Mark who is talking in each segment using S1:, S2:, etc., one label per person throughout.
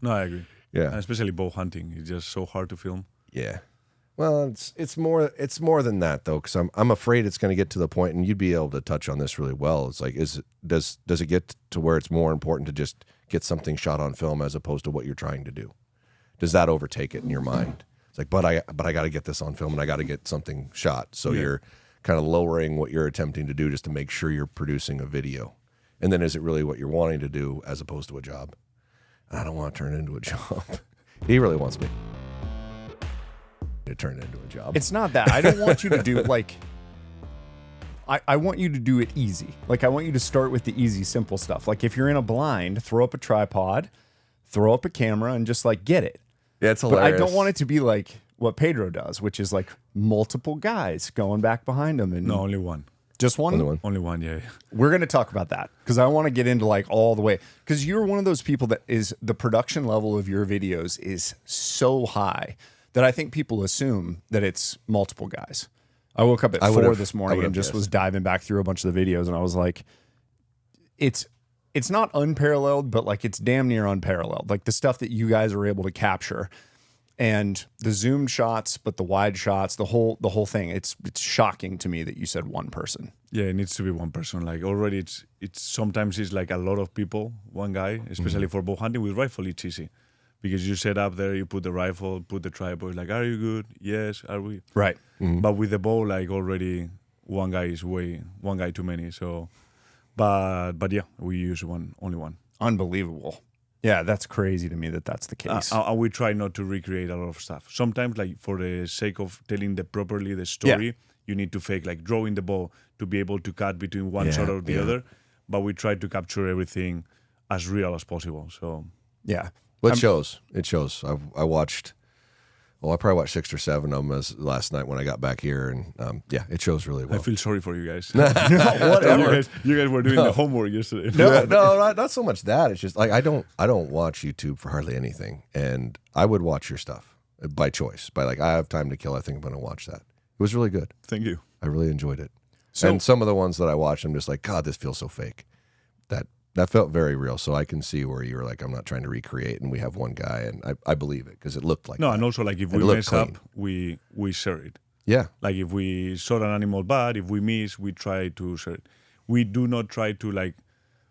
S1: No, I agree.
S2: Yeah.
S1: And especially bow hunting. It's just so hard to film.
S2: Yeah. Well, it's more than that though, because I'm afraid it's going to get to the point, and you'd be able to touch on this really well. It's like, does it get to where it's more important to just get something shot on film as opposed to what you're trying to do? Does that overtake it in your mind? It's like, but I got to get this on film, and I got to get something shot. So you're kind of lowering what you're attempting to do just to make sure you're producing a video. And then is it really what you're wanting to do as opposed to a job? I don't want to turn it into a job. He really wants me to turn it into a job.
S3: It's not that. I don't want you to do it like... I want you to do it easy. Like, I want you to start with the easy, simple stuff. Like, if you're in a blind, throw up a tripod, throw up a camera, and just, like, get it.
S2: Yeah, it's hilarious.
S3: But I don't want it to be like what Pedro does, which is, like, multiple guys going back behind him. And
S1: No, only one.
S3: Just one?
S1: Only one, yeah.
S3: We're going to talk about that because I want to get into, like, all the way. Because you're one of those people that is... The production level of your videos is so high that I think people assume that it's multiple guys. I woke up at 4 this morning and just was diving back through a bunch of the videos, and I was like, it's not unparalleled, but like it's damn near unparalleled. Like the stuff that you guys are able to capture, and the zoomed shots, but the wide shots, the whole thing. It's shocking to me that you said one person.
S1: Yeah, it needs to be one person. Like already, it's sometimes it's like a lot of people, one guy, especially for bow hunting. With rifle, it's easy. Because you set up there, you put the rifle, put the tripod, like, are you good? Yes, are we?
S3: Right.
S2: Mm-hmm.
S1: But with the bow, like already one guy too many. So, but yeah, we use only one.
S3: Unbelievable. Yeah, that's crazy to me that that's the case.
S1: And we try not to recreate a lot of stuff. Sometimes, like for the sake of telling properly the story, you need to fake, like drawing the bow to be able to cut between one shot or the other. But we try to capture everything as real as possible. So
S3: yeah.
S2: Well, it shows. It shows. I watched, I probably watched 6 or 7 of them last night when I got back here, and yeah, it shows really well.
S1: I feel sorry for you guys.
S2: Whatever.
S1: You guys were doing the homework yesterday.
S2: No, not so much that. It's just like I don't watch YouTube for hardly anything, and I would watch your stuff by choice. By like, I have time to kill. I think I'm going to watch that. It was really good.
S1: Thank you.
S2: I really enjoyed it.
S3: So,
S2: and some of the ones that I watched, I'm just like, God, this feels so fake. That felt very real. So I can see where you were like, I'm not trying to recreate, and we have one guy, and I believe it because it looked like that.
S1: And also like if we mess up, we share it.
S2: Yeah.
S1: Like if we shot an animal bad, if we miss, we try to share it. We do not try to like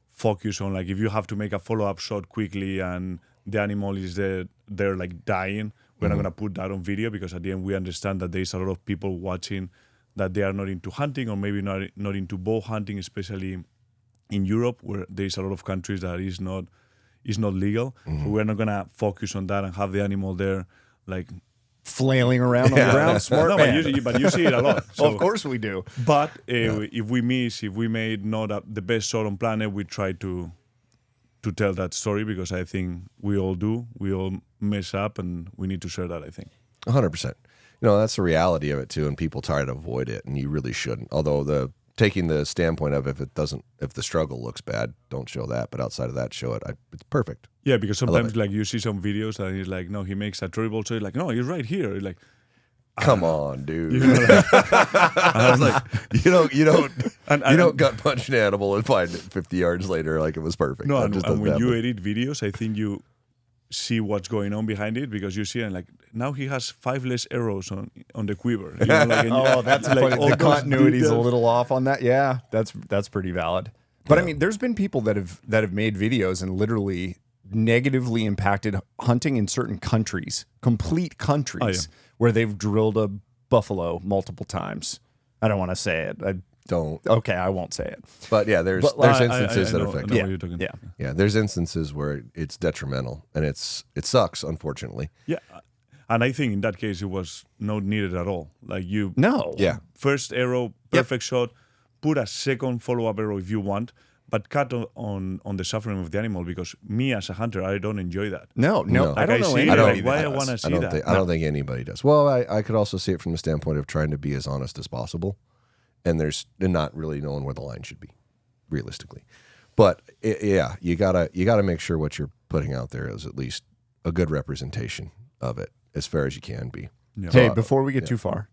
S1: focus on like if you have to make a follow-up shot quickly and the animal is there like dying, we're not going to put that on video because at the end we understand that there's a lot of people watching that they are not into hunting or maybe not into bow hunting, especially in Europe, where there's a lot of countries that is not legal. So we're not gonna focus on that and have the animal there like
S3: flailing around on the ground. Smart
S1: no,
S3: man.
S1: but you see it a lot. So,
S3: of course we do.
S1: But if we made not the best shot on planet, we try to tell that story because I think we all do. We all mess up, and we need to share that. I think
S2: 100%. You know, that's the reality of it too, and people try to avoid it, and you really shouldn't. Although taking the standpoint of if the struggle looks bad, don't show that. But outside of that, show it. It's perfect.
S1: Yeah, because sometimes like you see some videos and he's like, no, he makes a terrible shot. Like, no, he's right here. Like,
S2: come on, dude. You know, I was like, you don't gut punch an animal and find it 50 yards later like it was perfect.
S1: No, and when you edit videos, I think you see what's going on behind it because you see and like now he has 5 less arrows on the quiver. You know, like,
S3: that's
S1: like
S3: funny. The continuity's a little off on that. Yeah, that's pretty valid. But I mean, there's been people that have made videos and literally negatively impacted hunting in certain countries, complete countries, where they've drilled a buffalo multiple times. I don't want to say it.
S2: Don't.
S3: Okay, I won't say it.
S2: But yeah, there's instances that affect.
S3: Yeah,
S2: there's instances where it's detrimental, and it sucks, unfortunately.
S1: Yeah, and I think in that case it was not needed at all. Like first arrow, perfect shot, put a second follow-up arrow if you want, but cut on the suffering of the animal because me as a hunter, I don't enjoy that.
S3: No.
S1: Like
S3: I don't know anybody.
S1: Why I want to see that?
S2: I don't think anybody does. Well, I could also see it from the standpoint of trying to be as honest as possible. And there's not really knowing where the line should be, realistically. But you gotta make sure what you're putting out there is at least a good representation of it, as fair as you can be.
S3: Yeah. Hey, before we get too far,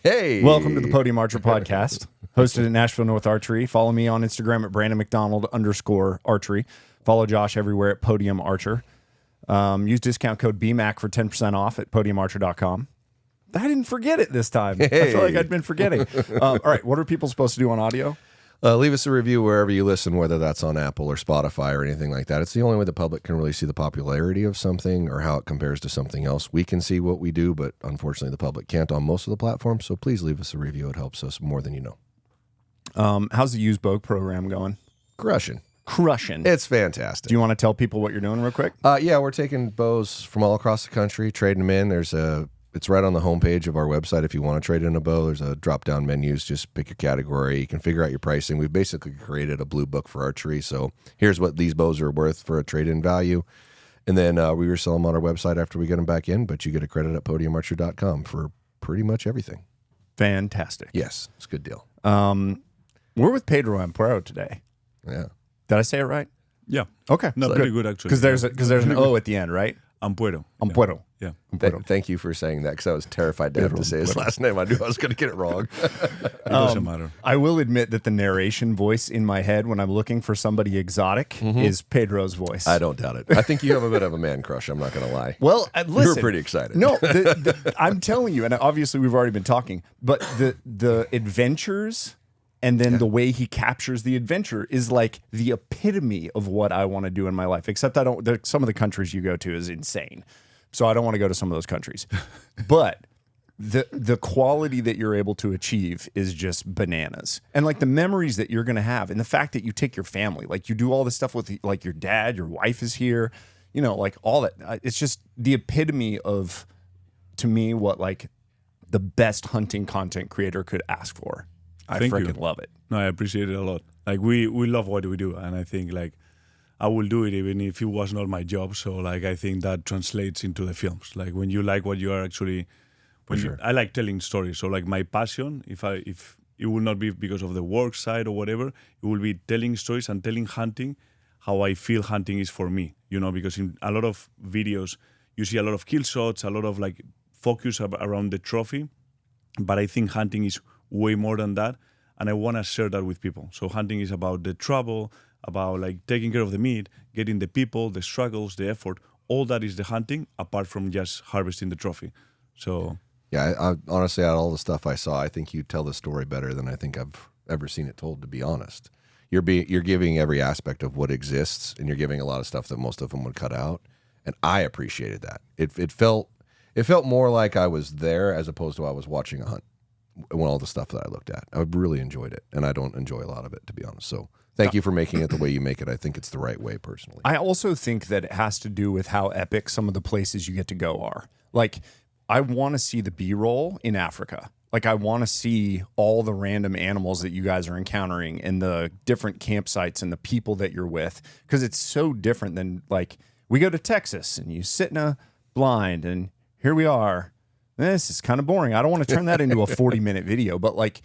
S3: welcome to the Podium Archer Podcast, hosted at Nashville North Archery. Follow me on Instagram at @BrandonMcDonald_archery. Follow Josh everywhere at Podium Archer. Use discount code BMAC for 10% off at podiumarcher.com. I didn't forget it this time. I feel like I'd been forgetting. All right, what are people supposed to do on audio?
S2: Leave us a review wherever you listen, whether that's on Apple or Spotify or anything like that. It's the only way the public can really see the popularity of something or how it compares to something else. We can see what we do, but unfortunately the public can't on most of the platforms, so please leave us a review. It helps us more than you know.
S3: How's the used bow program going?
S2: Crushing.
S3: It's
S2: fantastic.
S3: Do you want to tell people what you're doing real quick?
S2: Yeah, we're taking bows from all across the country, trading them in. It's right on the homepage of our website. If you want to trade in a bow, there's a drop-down menus. Just pick your category. You can figure out your pricing. We've basically created a blue book for archery. So here's what these bows are worth for a trade-in value. And then we resell them on our website after we get them back in, but you get a credit at podiumarcher.com for pretty much everything.
S3: Fantastic.
S2: Yes, it's a good deal.
S3: We're with Pedro Ampuero today.
S2: Yeah.
S3: Did I say it right?
S1: Yeah.
S3: Okay.
S1: No, pretty good actually.
S3: Because there's an O at the end, right?
S1: Ampuero.
S3: Ampuero.
S1: Yeah.
S2: Thank you for saying that, because I was terrified to have to say his last name. I knew I was going to get it wrong.
S1: It doesn't matter.
S3: I will admit that the narration voice in my head when I'm looking for somebody exotic is Pedro's voice.
S2: I don't doubt it. I think you have a bit of a man crush. I'm not going to lie.
S3: Well, listen.
S2: You were pretty excited.
S3: No, I'm telling you, and obviously we've already been talking, but the adventures and then the way he captures the adventure is like the epitome of what I want to do in my life. Except some of the countries you go to is insane. So I don't want to go to some of those countries. But the quality that you're able to achieve is just bananas. And like the memories that you're going to have, and the fact that you take your family, like you do all this stuff with like your dad, your wife is here, you know, like all that. It's just the epitome of, to me, what like the best hunting content creator could ask for. I freaking love it.
S1: No, I appreciate it a lot. Like we love what we do, and I think like I will do it even if it was not my job. So like I think that translates into the films. Like when you like what you are actually, I like telling stories. So like my passion, if it will not be because of the work side or whatever, it will be telling stories and telling hunting how I feel hunting is for me. You know, because in a lot of videos you see a lot of kill shots, a lot of like focus around the trophy, but I think hunting is way more than that, and I want to share that with people. So hunting is about the trouble, about like taking care of the meat, getting the people, the struggles, the effort. All that is the hunting, apart from just harvesting the trophy. So
S2: yeah, I honestly, out of all the stuff I saw, I think you tell the story better than I think I've ever seen it told, to be honest. You're giving every aspect of what exists, and you're giving a lot of stuff that most of them would cut out, and I appreciated that. It felt more like I was there as opposed to I was watching a hunt. When all the stuff that I looked at, I really enjoyed it, and I don't enjoy a lot of it, to be honest. So thank you for making it the way you make it. I think it's the right way, personally.
S3: I also think that it has to do with how epic some of the places you get to go are. Like, I want to see the B-roll in Africa. Like, I want to see all the random animals that you guys are encountering and the different campsites and the people that you're with, because it's so different than, like, we go to Texas and you sit in a blind and here we are. This is kind of boring. I don't want to turn that into a 40-minute video, but like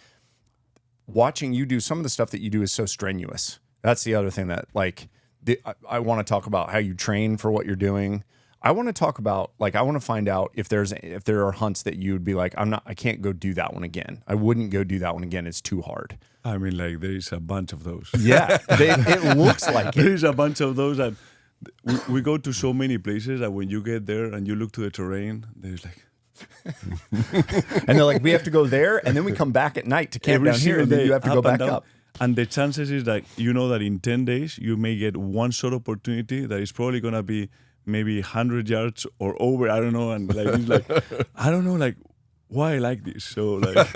S3: watching you do some of the stuff that you do is so strenuous. That's the other thing that like I want to talk about how you train for what you're doing. I want to talk about like I want to find out if there are hunts that you would be like I can't go do that one again. I wouldn't go do that one again. It's too hard.
S1: I mean, like there is a bunch of those.
S3: Yeah, it looks like it.
S1: There is a bunch of those that we go to so many places that when you get there and you look to the terrain, there's like.
S3: And they're like, we have to go there, and then we come back at night to camp down here, and then you have to go back up.
S1: And the chances is that you know that in 10 days you may get one shot opportunity that is probably gonna be maybe 100 yards or over. I don't know, and like it's like I don't know, like why I like this. So like,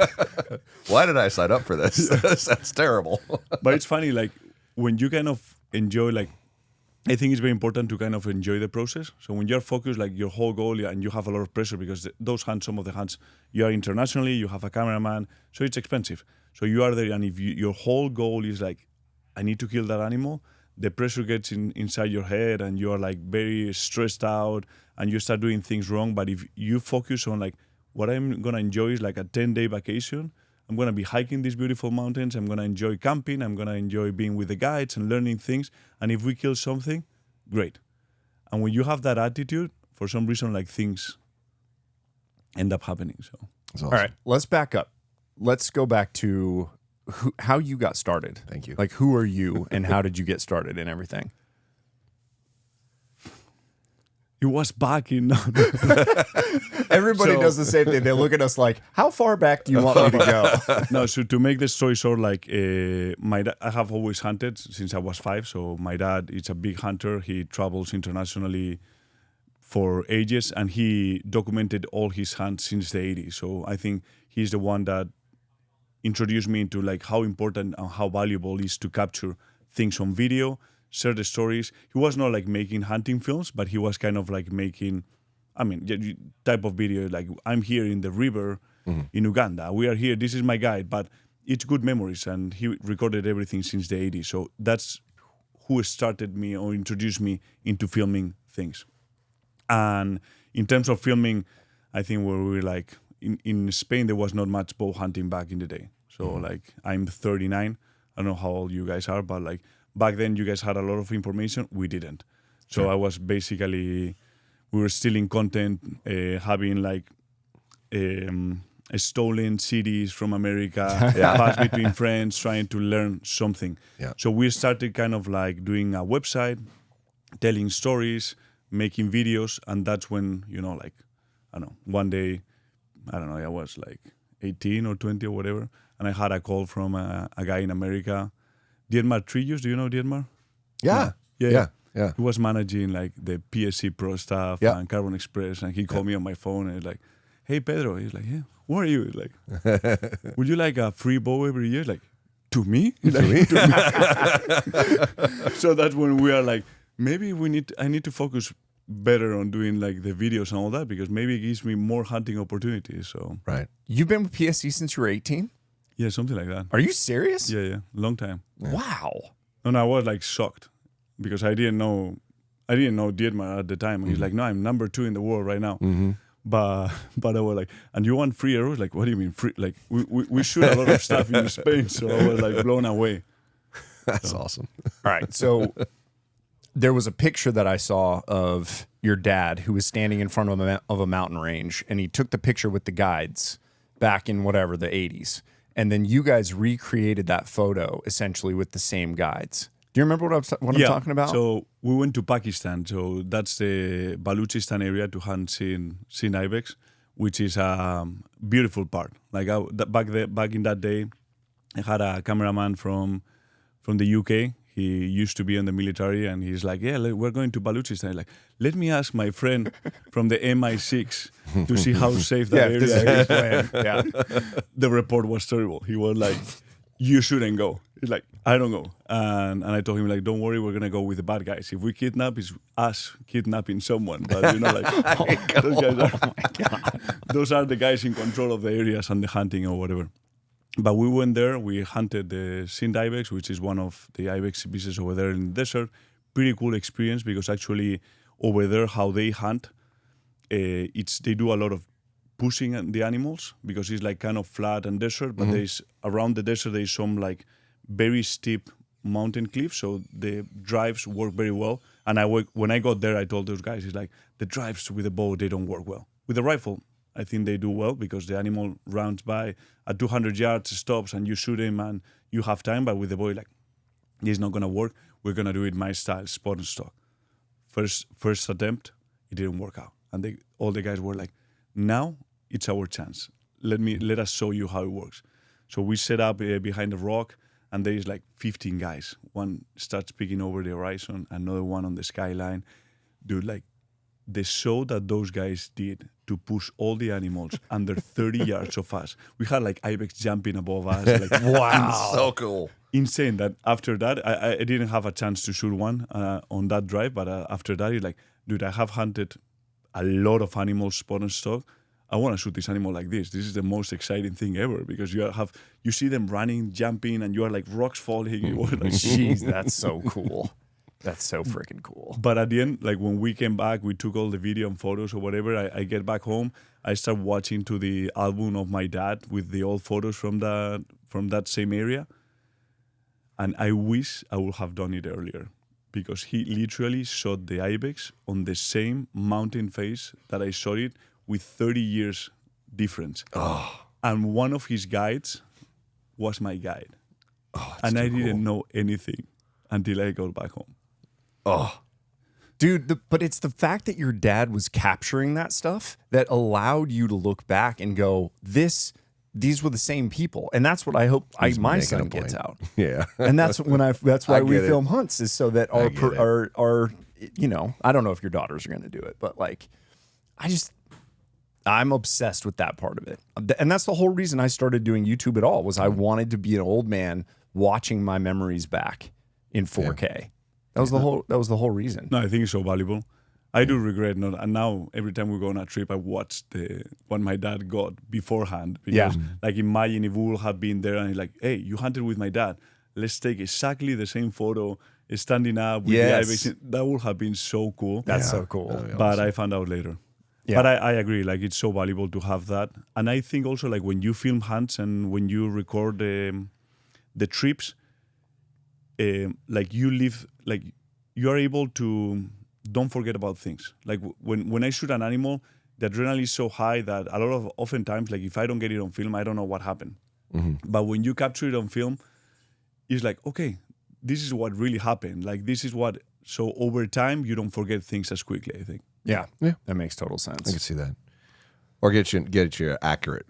S2: why did I sign up for this? That's terrible.
S1: But it's funny, like when you kind of enjoy like. I think it's very important to kind of enjoy the process. So when you're focused, like your whole goal, and you have a lot of pressure because those hunts, some of the hunts, you are internationally, you have a cameraman, so it's expensive. So you are there, and if your whole goal is like, I need to kill that animal, the pressure gets inside your head, and you are like very stressed out, and you start doing things wrong. But if you focus on like, what I'm gonna enjoy is like a 10-day vacation. I'm going to be hiking these beautiful mountains. I'm going to enjoy camping. I'm going to enjoy being with the guides and learning things. And if we kill something, great. And when you have that attitude, for some reason, like things end up happening. So,
S2: awesome.
S3: All right, let's back up. Let's go back to how you got started.
S2: Thank you.
S3: Like, who are you and how did you get started and everything?
S1: it was back in.
S3: Everybody
S1: So-
S3: does the same thing. They look at us like, how far back do you want me to go?
S1: No, so to make the story short, like I have always hunted since I was 5. So my dad is a big hunter. He travels internationally for ages, and he documented all his hunts since the 80s. So I think he's the one that introduced me into like how important and how valuable it is to capture things on video, share the stories. He was not like making hunting films, but he was kind of like making, type of video like I'm here in the river in Uganda. We are here. This is my guide, but it's good memories, and he recorded everything since the 80s. So that's who started me or introduced me into filming things. And in terms of filming, I think we were like in Spain there was not much bow hunting back in the day. So like I'm 39. I don't know how old you guys are, but like back then you guys had a lot of information. We didn't. So I was basically, we were stealing content, having like stolen CDs from America, pass between friends, trying to learn something.
S2: Yeah.
S1: So we started kind of like doing a website, telling stories, making videos, and that's when, like, I don't know, one day, I don't know, I was like 18 or 20 or whatever, and I had a call from a guy in America, Dietmar Trillos. Do you know Dietmar?
S2: Yeah.
S1: He was managing like the PSC Pro stuff and Carbon Express, and he called me on my phone and he's like, "Hey Pedro," he's like, "Yeah, who are you?" He's like, "Would you like a free bow every year?" Like, to me? To me? So that's when we are like, maybe I need to focus better on doing like the videos and all that, because maybe it gives me more hunting opportunities. So
S2: Right.
S3: You've been with PSC since you were 18?
S1: yeah, something like that.
S3: Are you serious?
S1: Yeah, long time.
S3: Wow.
S1: And I was like shocked because I didn't know Dietmar at the time. He's like, "No, I'm number 2 in the world right now." But I was like, "And you want free arrows?" Like, what do you mean free? Like we shoot a lot of stuff in Spain, so I was like blown away.
S2: That's awesome.
S3: All right. So there was a picture that I saw of your dad who was standing in front of a mountain range, and he took the picture with the guides back in whatever, the 80s. And then you guys recreated that photo essentially with the same guides. Do you remember what I'm talking about?
S1: So we went to Pakistan. So that's the Baluchistan area to hunt sin ibex, which is a beautiful part. Like back in that day, I had a cameraman from the UK. He used to be in the military, and he's like, "Yeah, we're going to Baluchistan." Like, let me ask my friend from the MI6 to see how safe that area is.
S3: Yeah.
S1: The report was terrible. He was like, "You shouldn't go." He's like, "I don't go." And I told him, like, "Don't worry, we're going to go with the bad guys. If we kidnap, it's us kidnapping someone." But, those are the guys in control of the areas and the hunting or whatever. But we went there, we hunted the Sind ibex, which is one of the ibex species over there in the desert. Pretty cool experience, because actually over there, how they hunt, they do a lot of pushing the animals, because it's like kind of flat and desert, but there's around the desert, there's some like very steep mountain cliffs, so the drives work very well. And when I got there, I told those guys, it's like, the drives with the bow, they don't work well. With the rifle, I think they do well, because the animal runs by at 200 yards, stops, and you shoot him and you have time. But with the bow, like, it's not going to work. We're going to do it my style, spot and stock. First attempt, it didn't work out. And all the guys were like, now it's our chance. Let us show you how it works. So we set up behind the rock, and there is like 15 guys. One starts peeking over the horizon, another one on the skyline. Dude, like, the show that those guys did to push all the animals under 30 yards of us. We had like ibex jumping above us. Like,
S2: Wow. So cool.
S1: Insane that after that, I didn't have a chance to shoot one on that drive, but after that, it's like, dude, I have hunted a lot of animals, spot and stock. I want to shoot this animal like this. This is the most exciting thing ever, because you see them running, jumping, and you are like rocks falling. It was like,
S3: Jeez, that's so cool. That's so freaking cool.
S1: But at the end, like when we came back, we took all the video and photos or whatever. I get back home, I start watching to the album of my dad with the old photos from that same area. And I wish I would have done it earlier, because he literally shot the ibex on the same mountain face that I shot it, with 30 years difference.
S2: Oh.
S1: And one of his guides was my guide.
S2: Oh,
S1: and I didn't know anything until I got back home.
S2: Oh,
S3: Dude, but it's the fact that your dad was capturing that stuff that allowed you to look back and go, these were the same people. And that's what I hope my son gets out.
S2: Yeah.
S3: And that's why we
S2: get it.
S3: film hunts, is so that our you know, I don't know if your daughters are going to do it, but like, I'm obsessed with that part of it. And that's the whole reason I started doing YouTube at all, was I wanted to be an old man watching my memories back in 4K. Yeah. That was the whole reason.
S1: No, I think it's so valuable. I do regret not, and now every time we go on a trip, I watch what my dad got beforehand. Because, like, imagine if we would have been there and he's like, hey, you hunted with my dad. Let's take exactly the same photo, standing up with the ibex. That would have been so cool.
S3: That's so cool.
S1: But I found out later. Yeah. But I agree, like, it's so valuable to have that. And I think also, like, when you film hunts and when you record the trips, like, you live, like, you are able to don't forget about things. Like, when I shoot an animal, the adrenaline is so high that oftentimes, like, if I don't get it on film, I don't know what happened. Mm-hmm. But when you capture it on film, it's like, okay, this is what really happened. Like, this is what, so over time, you don't forget things as quickly, I think.
S3: Yeah, that makes total sense.
S2: I can see that. Or get you accurate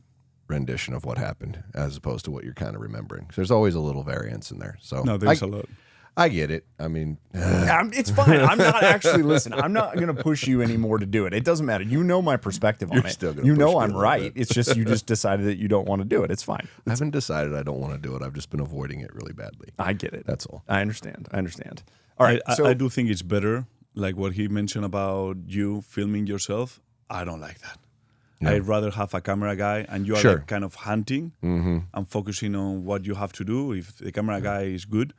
S2: rendition of what happened as opposed to what you're kind of remembering. So there's always a little variance in there. So
S1: no, there's a lot.
S2: I get it. I mean,
S3: it's fine. I'm not actually, listen, I'm not going to push you anymore to do it. It doesn't matter. You know my perspective on it.
S2: Still
S3: you know I'm right. It's just you just decided that you don't want to do it. It's fine.
S2: I haven't decided I don't want to do it. I've just been avoiding it really badly.
S3: I get it.
S2: That's all.
S3: I understand. All right.
S1: I do think it's better, like what he mentioned about you filming yourself. I don't like that. Yeah. I'd rather have a camera guy and you are like kind of hunting and focusing on what you have to do. If the camera guy is good,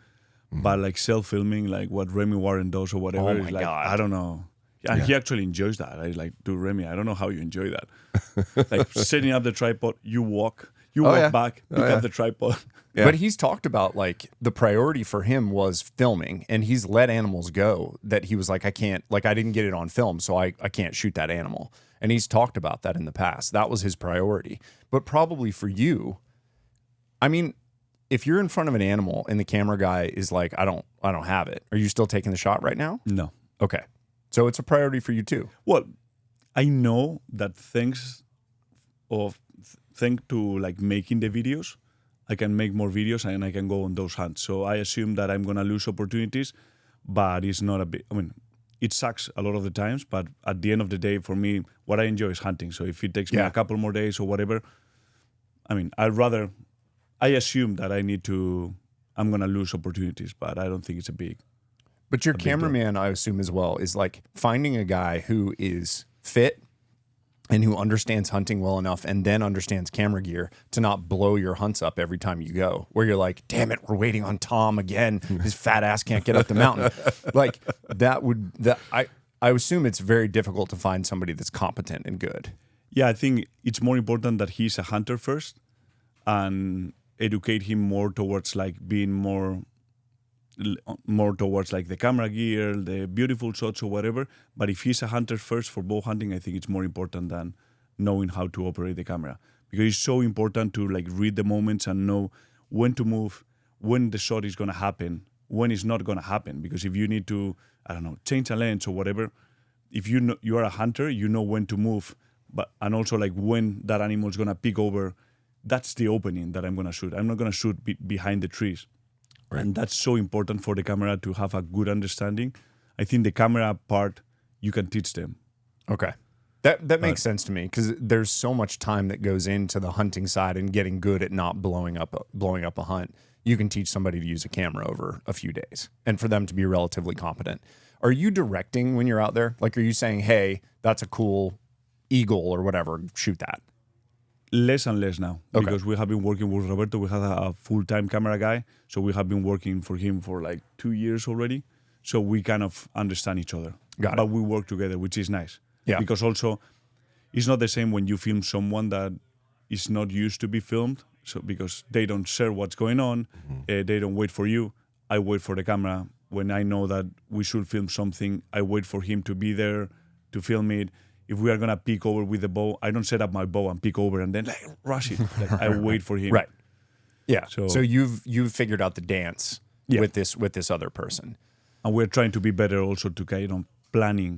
S1: but like self-filming, like what Remy Warren does or whatever, is like, God. I don't know. And he actually enjoys that. I like, dude, Remy, I don't know how you enjoy that. Like setting up the tripod, you walk back, pick up the tripod.
S3: Yeah. But he's talked about, like, the priority for him was filming, and he's let animals go that he was like, I didn't get it on film, so I can't shoot that animal. And he's talked about that in the past. That was his priority. But probably for you, I mean, if you're in front of an animal and the camera guy is like, I don't have it, are you still taking the shot right now?
S1: No.
S3: Okay. So it's a priority for you too.
S1: Well, I know that thanks to like making the videos, I can make more videos and I can go on those hunts. So I assume that I'm going to lose opportunities, but it's not a big, I mean, it sucks a lot of the times, but at the end of the day, for me, what I enjoy is hunting. So if it takes me a couple more days or whatever, I mean, I assume that I'm going to lose opportunities, but I don't think it's a big.
S3: But your cameraman, I assume as well, is like finding a guy who is fit and who understands hunting well enough and then understands camera gear to not blow your hunts up every time you go, where you're like, damn it, we're waiting on Tom again. His fat ass can't get up the mountain. Like I assume it's very difficult to find somebody that's competent and good.
S1: Yeah, I think it's more important that he's a hunter first and educate him more towards like being more towards like the camera gear, the beautiful shots or whatever. But if he's a hunter first for bow hunting, I think it's more important than knowing how to operate the camera, because it's so important to like read the moments and know when to move, when the shot is going to happen, when it's not going to happen. Because if you need to, I don't know, change a lens or whatever, if you know you are a hunter, you know when to move, and also like when that animal is going to peek over. That's the opening that I'm going to shoot. I'm not going to shoot behind the trees. Right. And that's so important for the camera to have a good understanding. I think the camera part, you can teach them.
S3: Okay. That makes sense to me, because there's so much time that goes into the hunting side and getting good at not blowing up a hunt. You can teach somebody to use a camera over a few days and for them to be relatively competent. Are you directing when you're out there? Like, are you saying, hey, that's a cool eagle or whatever, shoot that?
S1: Less and less now, because we have been working with Roberto. We have a full-time camera guy, so we have been working for him for like 2 years already. So we kind of understand each other. But we work together, which is nice. Yeah. Because also, it's not the same when you film someone that is not used to be filmed. So because they don't share what's going on, they don't wait for you. I wait for the camera. When I know that we should film something, I wait for him to be there to film it. If we are going to peek over with the bow, I don't set up my bow and peek over and then like rush it. Like, I wait for him.
S3: Right. Yeah. So you've figured out the dance with this other person.
S1: And we're trying to be better also to kind of planning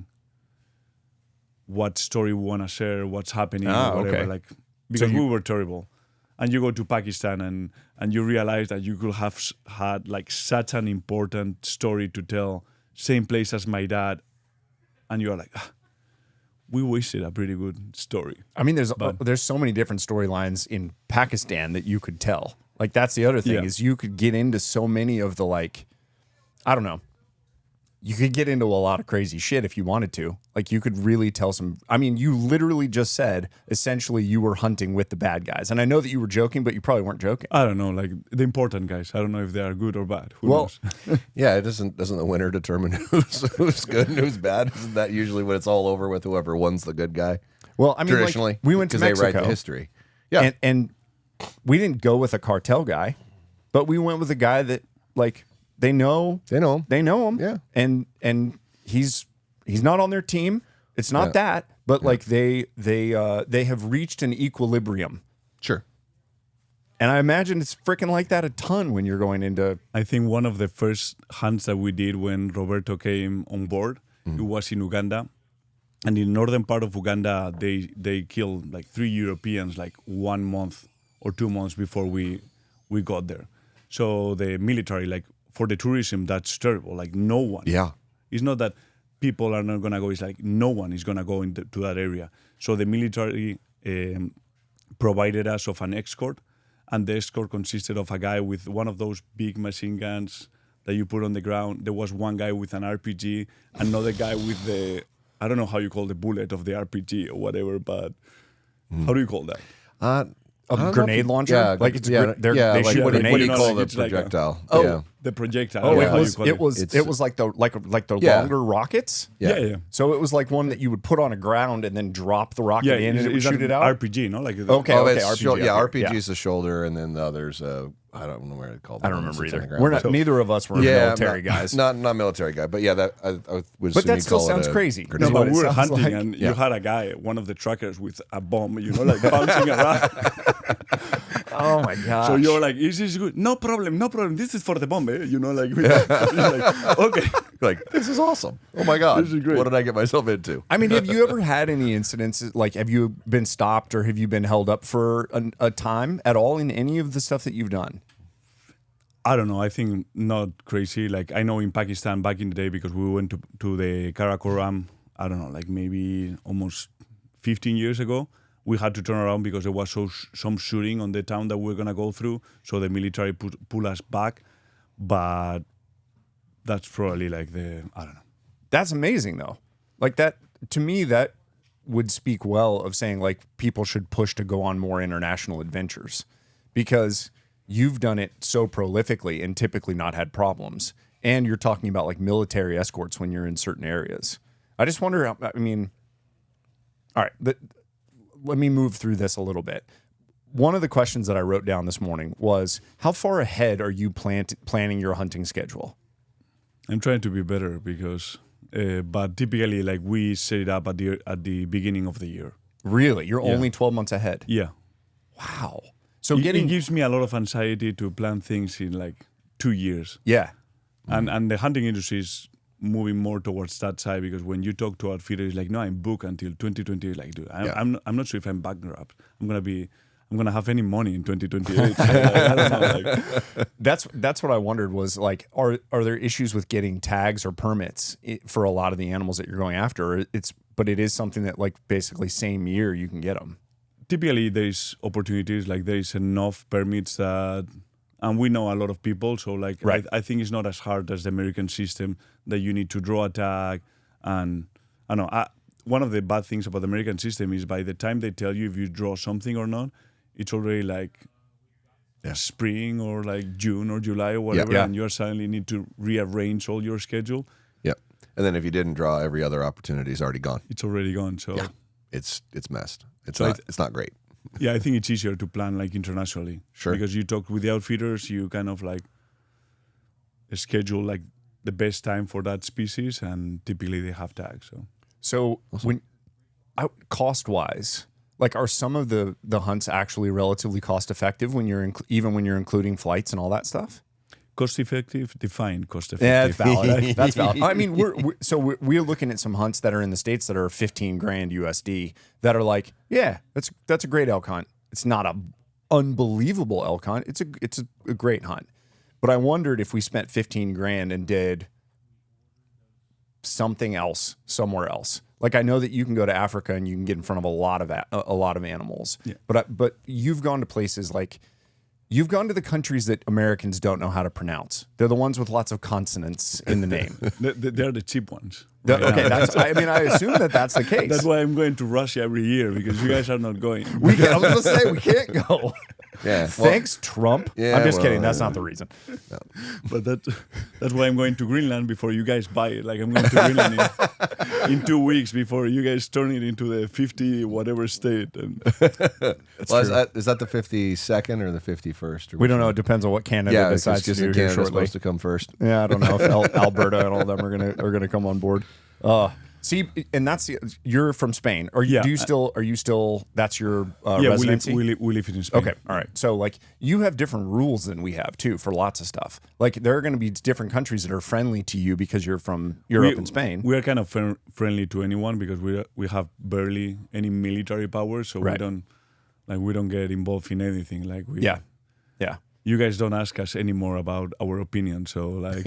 S1: what story we want to share, what's happening, or whatever.
S3: Okay.
S1: Like, because
S3: So you-
S1: we were terrible. And you go to Pakistan and you realize that you could have had like such an important story to tell, same place as my dad, and you're like, we wasted a pretty good story.
S3: I mean, there's so many different storylines in Pakistan that you could tell. Like, that's the other thing
S1: Yeah.
S3: is you could get into so many of the, like, I don't know. You could get into a lot of crazy shit if you wanted to. Like, you could really tell some. I mean, you literally just said essentially you were hunting with the bad guys, and I know that you were joking, but you probably weren't joking.
S1: I don't know, like the important guys. I don't know if they are good or bad. Who knows?
S2: Yeah, it doesn't the winner determine who's good and who's bad? Isn't that usually when it's all over with whoever won's the good guy?
S3: Well, I mean,
S2: Traditionally,
S3: like, we went to
S2: because
S3: Mexico.
S2: they write the history. Yeah,
S3: and we didn't go with a cartel guy, but we went with a guy that, like, they know him.
S2: Yeah.
S3: And he's not on their team. It's not that, but like they have reached an equilibrium.
S2: sure.
S3: And I imagine it's freaking like that a ton when you're going into.
S1: I think one of the first hunts that we did when Roberto came on board, it was in Uganda. And in northern part of Uganda, they killed like 3 Europeans like 1 month or 2 months before we got there. So the military, like for the tourism, that's terrible. Like no one.
S2: Yeah.
S1: It's not that people are not going to go. It's like no one is going to go into that area. So the military provided us of an escort, and the escort consisted of a guy with one of those big machine guns that you put on the ground. There was one guy with an RPG, another guy with the, I don't know how you call the bullet of the RPG or whatever, but how do you call that?
S3: A grenade launcher?
S2: Yeah,
S3: Like it's
S2: yeah,
S3: they
S2: like
S3: shoot
S2: what do
S3: grenades.
S2: you call the
S1: It's like a-
S2: projectile?
S3: Oh.
S2: Yeah.
S1: The projectile.
S3: Oh,
S1: I don't know
S3: it
S1: how you
S3: was
S1: call
S3: it was like the
S2: Yeah.
S3: longer rockets.
S1: Yeah.
S3: So it was like one that you would put on a ground and then drop the rocket
S1: Yeah,
S3: in and it would
S1: it's
S3: shoot
S1: an
S3: it out.
S1: RPG, no? Like
S3: Okay,
S2: Oh,
S3: okay,
S2: it's
S3: RPG.
S2: yeah,
S3: okay,
S2: RPG is the shoulder, and then the others. I don't know where it's called.
S3: I don't remember
S2: It's on the
S3: either.
S2: ground.
S3: We're not. Neither of us were military guys.
S2: Not military guy, but yeah, that I would.
S3: But
S2: assume
S3: that
S2: you'd
S3: still
S2: call it
S3: sounds
S2: a
S3: crazy.
S2: grenade.
S1: No,
S3: what
S1: but
S3: it
S1: we were
S3: sounds
S1: hunting
S3: like.
S1: and
S2: Yeah.
S1: you had a guy, one of the truckers with a bomb, like bouncing around.
S3: Oh my god!
S1: So you're like, is this good? No problem. This is for the bomb, like, you're like, okay.
S2: Like, this is awesome. Oh my god,
S1: This is great.
S2: what did I get myself into?
S3: I mean, have you ever had any incidents? Like, have you been stopped or have you been held up for a time at all in any of the stuff that you've done?
S1: I don't know. I think not crazy. Like, I know in Pakistan back in the day, because we went to the Karakoram, I don't know, like maybe almost 15 years ago, we had to turn around because there was some shooting on the town that we were going to go through. So the military pull us back. But that's probably like I don't know.
S3: That's amazing, though. Like that, to me, that would speak well of saying like people should push to go on more international adventures, because you've done it so prolifically and typically not had problems. And you're talking about like military escorts when you're in certain areas. I just wonder, I mean, all right, let me move through this a little bit. One of the questions that I wrote down this morning was, how far ahead are you planning your hunting schedule?
S1: I'm trying to be better because, but typically, like, we set it up at the beginning of the year.
S3: Really? You're only 12 months ahead?
S1: Yeah.
S3: Wow. So
S1: It
S3: getting...
S1: gives me a lot of anxiety to plan things in like 2 years.
S3: Yeah.
S1: And the hunting industry is moving more towards that side, because when you talk to outfitters, like, no, I'm booked until 2020. Like, dude, I'm not sure if I'm bankrupt. I'm gonna have any money in 2028. So, I don't know. Like,
S3: That's what I wondered was like, are there issues with getting tags or permits for a lot of the animals that you're going after? But it is something that like basically same year you can get them.
S1: typically, there's opportunities. Like, there is enough permits that, and we know a lot of people. So, like,
S3: Right.
S1: I think it's not as hard as the American system that you need to draw a tag. And I know one of the bad things about the American system is by the time they tell you if you draw something or not, it's already like spring or like June or July or whatever,
S2: Yeah.
S1: and you suddenly need to rearrange all your schedule.
S2: Yeah, and then if you didn't draw, every other opportunity is already gone.
S1: It's already gone. So
S2: It's messed. It's
S1: So
S2: not. It's not great.
S1: yeah, I think it's easier to plan like internationally.
S2: Sure.
S1: Because you talk with the outfitters, you kind of like schedule like the best time for that species, and typically they have tags.
S3: So when cost wise, like are some of the hunts actually relatively cost effective when you're even when you're including flights and all that stuff?
S1: cost effective. Define cost
S3: Yeah,
S1: effective.
S3: that's valid. That's valid. I mean, we're looking at some hunts that are in the States that are 15 grand USD that are like, yeah, that's a great elk hunt. It's not a unbelievable elk hunt. It's a great hunt. But I wondered if we spent 15 grand and did something else somewhere else. Like, I know that you can go to Africa and you can get in front of a lot of animals. Yeah. But you've gone to places like, you've gone to the countries that Americans don't know how to pronounce. They're the ones with lots of consonants in the name.
S1: They're the cheap ones.
S3: Okay, I assume that's the case.
S1: That's why I'm going to Russia every year, because you guys are not going.
S3: I was going to say, we can't go.
S2: Yeah.
S3: Thanks, Trump.
S2: Yeah,
S3: I'm just kidding. That's not the reason.
S2: No.
S1: But that's why I'm going to Greenland before you guys buy it. Like, I'm going to Greenland in 2 weeks before you guys turn it into the 50 whatever state. And
S2: is that the 52nd or the 51st?
S3: We don't know. It depends on what Canada decides to do here
S2: Canada's
S3: shortly.
S2: supposed to come first.
S3: Yeah, I don't know if Alberta and all of them are gonna come on board. See, and you're from Spain. Are you still that's your residency?
S1: we live in Spain.
S3: Okay, all right. So like, you have different rules than we have too for lots of stuff. Like, there are going to be different countries that are friendly to you because you're from Europe and Spain.
S1: We are kind of friendly to anyone because we have barely any military power, so we don't get involved in anything. Like,
S3: yeah.
S1: You guys don't ask us anymore about our opinion, so like.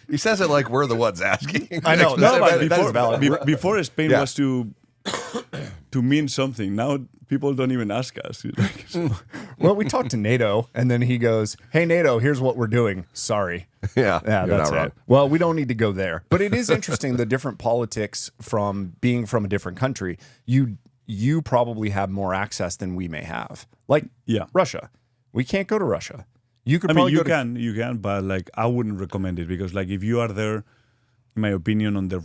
S2: He says it like we're the ones asking.
S3: I know.
S1: Before Spain was to mean something. Now people don't even ask us.
S3: Well, we talked to NATO, and then he goes, "Hey, NATO, here's what we're doing." Sorry.
S2: Yeah,
S3: that's it. Well, we don't need to go there. But it is interesting, the different politics from being from a different country. You probably have more access than we may have. Like, Russia. We can't go to Russia. You could.
S1: You can, but like, I wouldn't recommend it, because like, if you are there, in my opinion, on the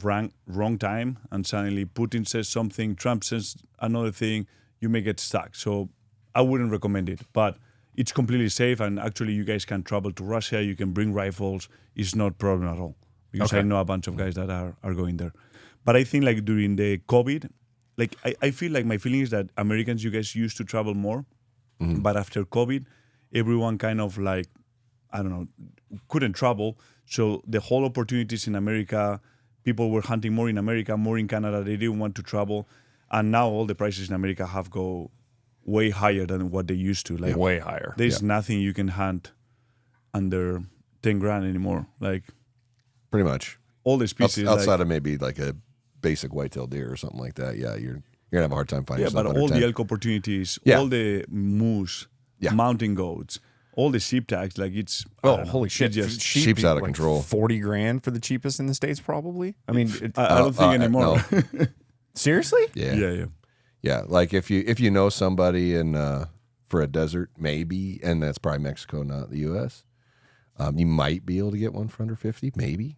S1: wrong time, and suddenly Putin says something, Trump says another thing, you may get stuck. So I wouldn't recommend it. But it's completely safe, and actually, you guys can travel to Russia. You can bring rifles. It's not a problem at all, because I know a bunch of guys that are going there. But I think like during the COVID, like I feel like my feeling is that Americans, you guys used to travel more, but after COVID, everyone kind of like, I don't know, couldn't travel. So the whole opportunities in America, people were hunting more in America, more in Canada. They didn't want to travel. And now all the prices in America have go way higher than what they used to. Like,
S3: way higher.
S1: There's nothing you can hunt under 10 grand anymore. Like,
S2: pretty much.
S1: All the species.
S2: Outside of maybe like a basic whitetail deer or something like that. Yeah, you're gonna have a hard time finding stuff
S1: but
S2: under
S1: all
S2: 10.
S1: the elk opportunities, all the moose, mountain goats, all the sheep tags, like, it's
S3: holy shit!
S2: Sheep's out of control.
S3: 40 grand for the cheapest in the States, probably. I mean,
S1: I don't think anymore.
S2: No.
S3: Seriously?
S2: Yeah. Like, if you know somebody in for a desert, maybe, and that's probably Mexico, not the U.S. You might be able to get one for under 50, maybe.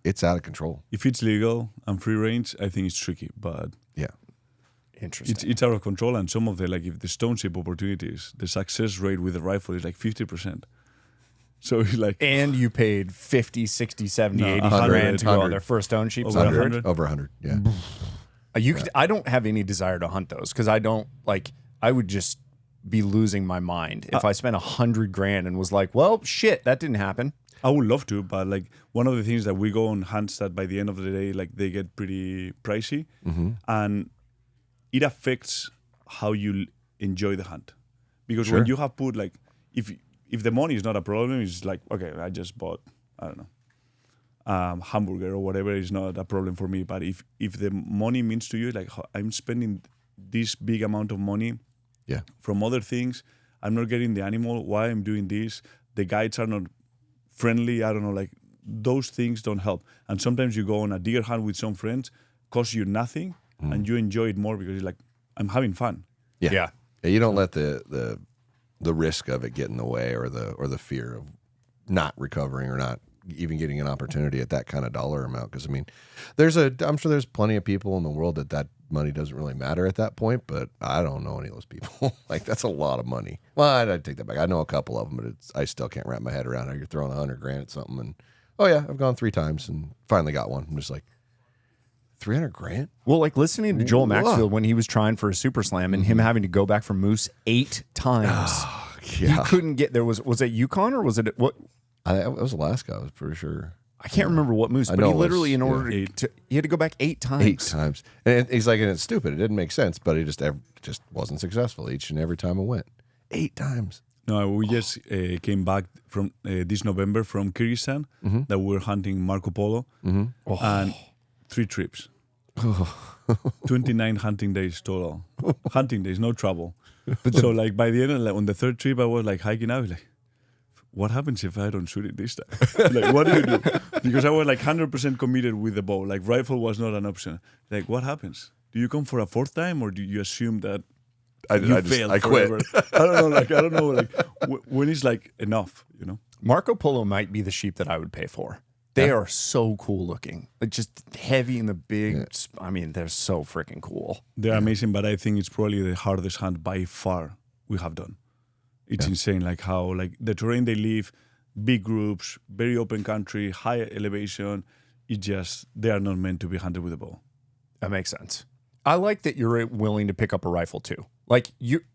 S2: It's out of control.
S1: If it's legal and free range, I think it's tricky, but
S3: interesting.
S1: It's out of control. And some of the, like, if the stone sheep opportunities, the success rate with the rifle is like 50%. So it's like,
S3: and you paid 50, 60, 70, 80 grand to go on their first stone sheep.
S1: Over 100?
S2: Over 100, yeah.
S3: I don't have any desire to hunt those, because I would just be losing my mind if I spent 100 grand and was like, well, shit, that didn't happen.
S1: I would love to, but like, one of the things that we go on hunts that by the end of the day, like, they get pretty pricey, and it affects how you enjoy the hunt. Because when you have put, like, if the money is not a problem, it's like, okay, I just bought, I don't know, hamburger or whatever, is not a problem for me. But if the money means to you, like, I'm spending this big amount of money from other things, I'm not getting the animal, why I'm doing this, the guides are not friendly, I don't know, like, those things don't help. And sometimes you go on a deer hunt with some friends, costs you nothing, and you enjoy it more because it's like, I'm having fun.
S2: Yeah. You don't let the risk of it get in the way, or the fear of not recovering or not even getting an opportunity at that kind of dollar amount. Because I mean, I'm sure there's plenty of people in the world that money doesn't really matter at that point, but I don't know any of those people. Like, that's a lot of money. Well, I'd take that back. I know a couple of them, but I still can't wrap my head around how you're throwing 100 grand at something. And I've gone 3 times and finally got one. I'm just like, 300 grand?
S3: Well, like, listening to Joel Maxfield when he was trying for a Super Slam and him having to go back for moose 8 times.
S2: Yeah.
S3: You couldn't get there. Was it Yukon or was it what?
S2: It was Alaska. I was pretty sure.
S3: I can't remember what moose, but
S2: know
S3: he
S2: it was,
S3: literally, in order to, he had to go back 8 times.
S2: 8 times. And he's like, and it's stupid. It didn't make sense, but he just wasn't successful each and every time it went. 8 times.
S1: No, we just came back from this November from Kyrgyzstan that we're hunting Marco Polo and 3 trips. 29 hunting days total. Hunting days, no trouble. So like by the end, like on the 3rd trip, I was like hiking out, like, what happens if I don't shoot it this time? Like, what do you do? Because I was like 100% committed with the bow. Like rifle was not an option. Like, what happens? Do you come for a 4th time, or do you assume that you failed
S2: I quit.
S1: forever? I don't know. Like when it's like enough, you know?
S3: Marco Polo might be the sheep that I would pay for. They are so cool looking. Like just heavy in the big. I mean, they're so freaking cool.
S1: They're amazing, but I think it's probably the hardest hunt by far we have done. It's insane, like how like the terrain they live, big groups, very open country, high elevation. It's just they are not meant to be hunted with a bow.
S3: That makes sense. I like that you're willing to pick up a rifle too. Like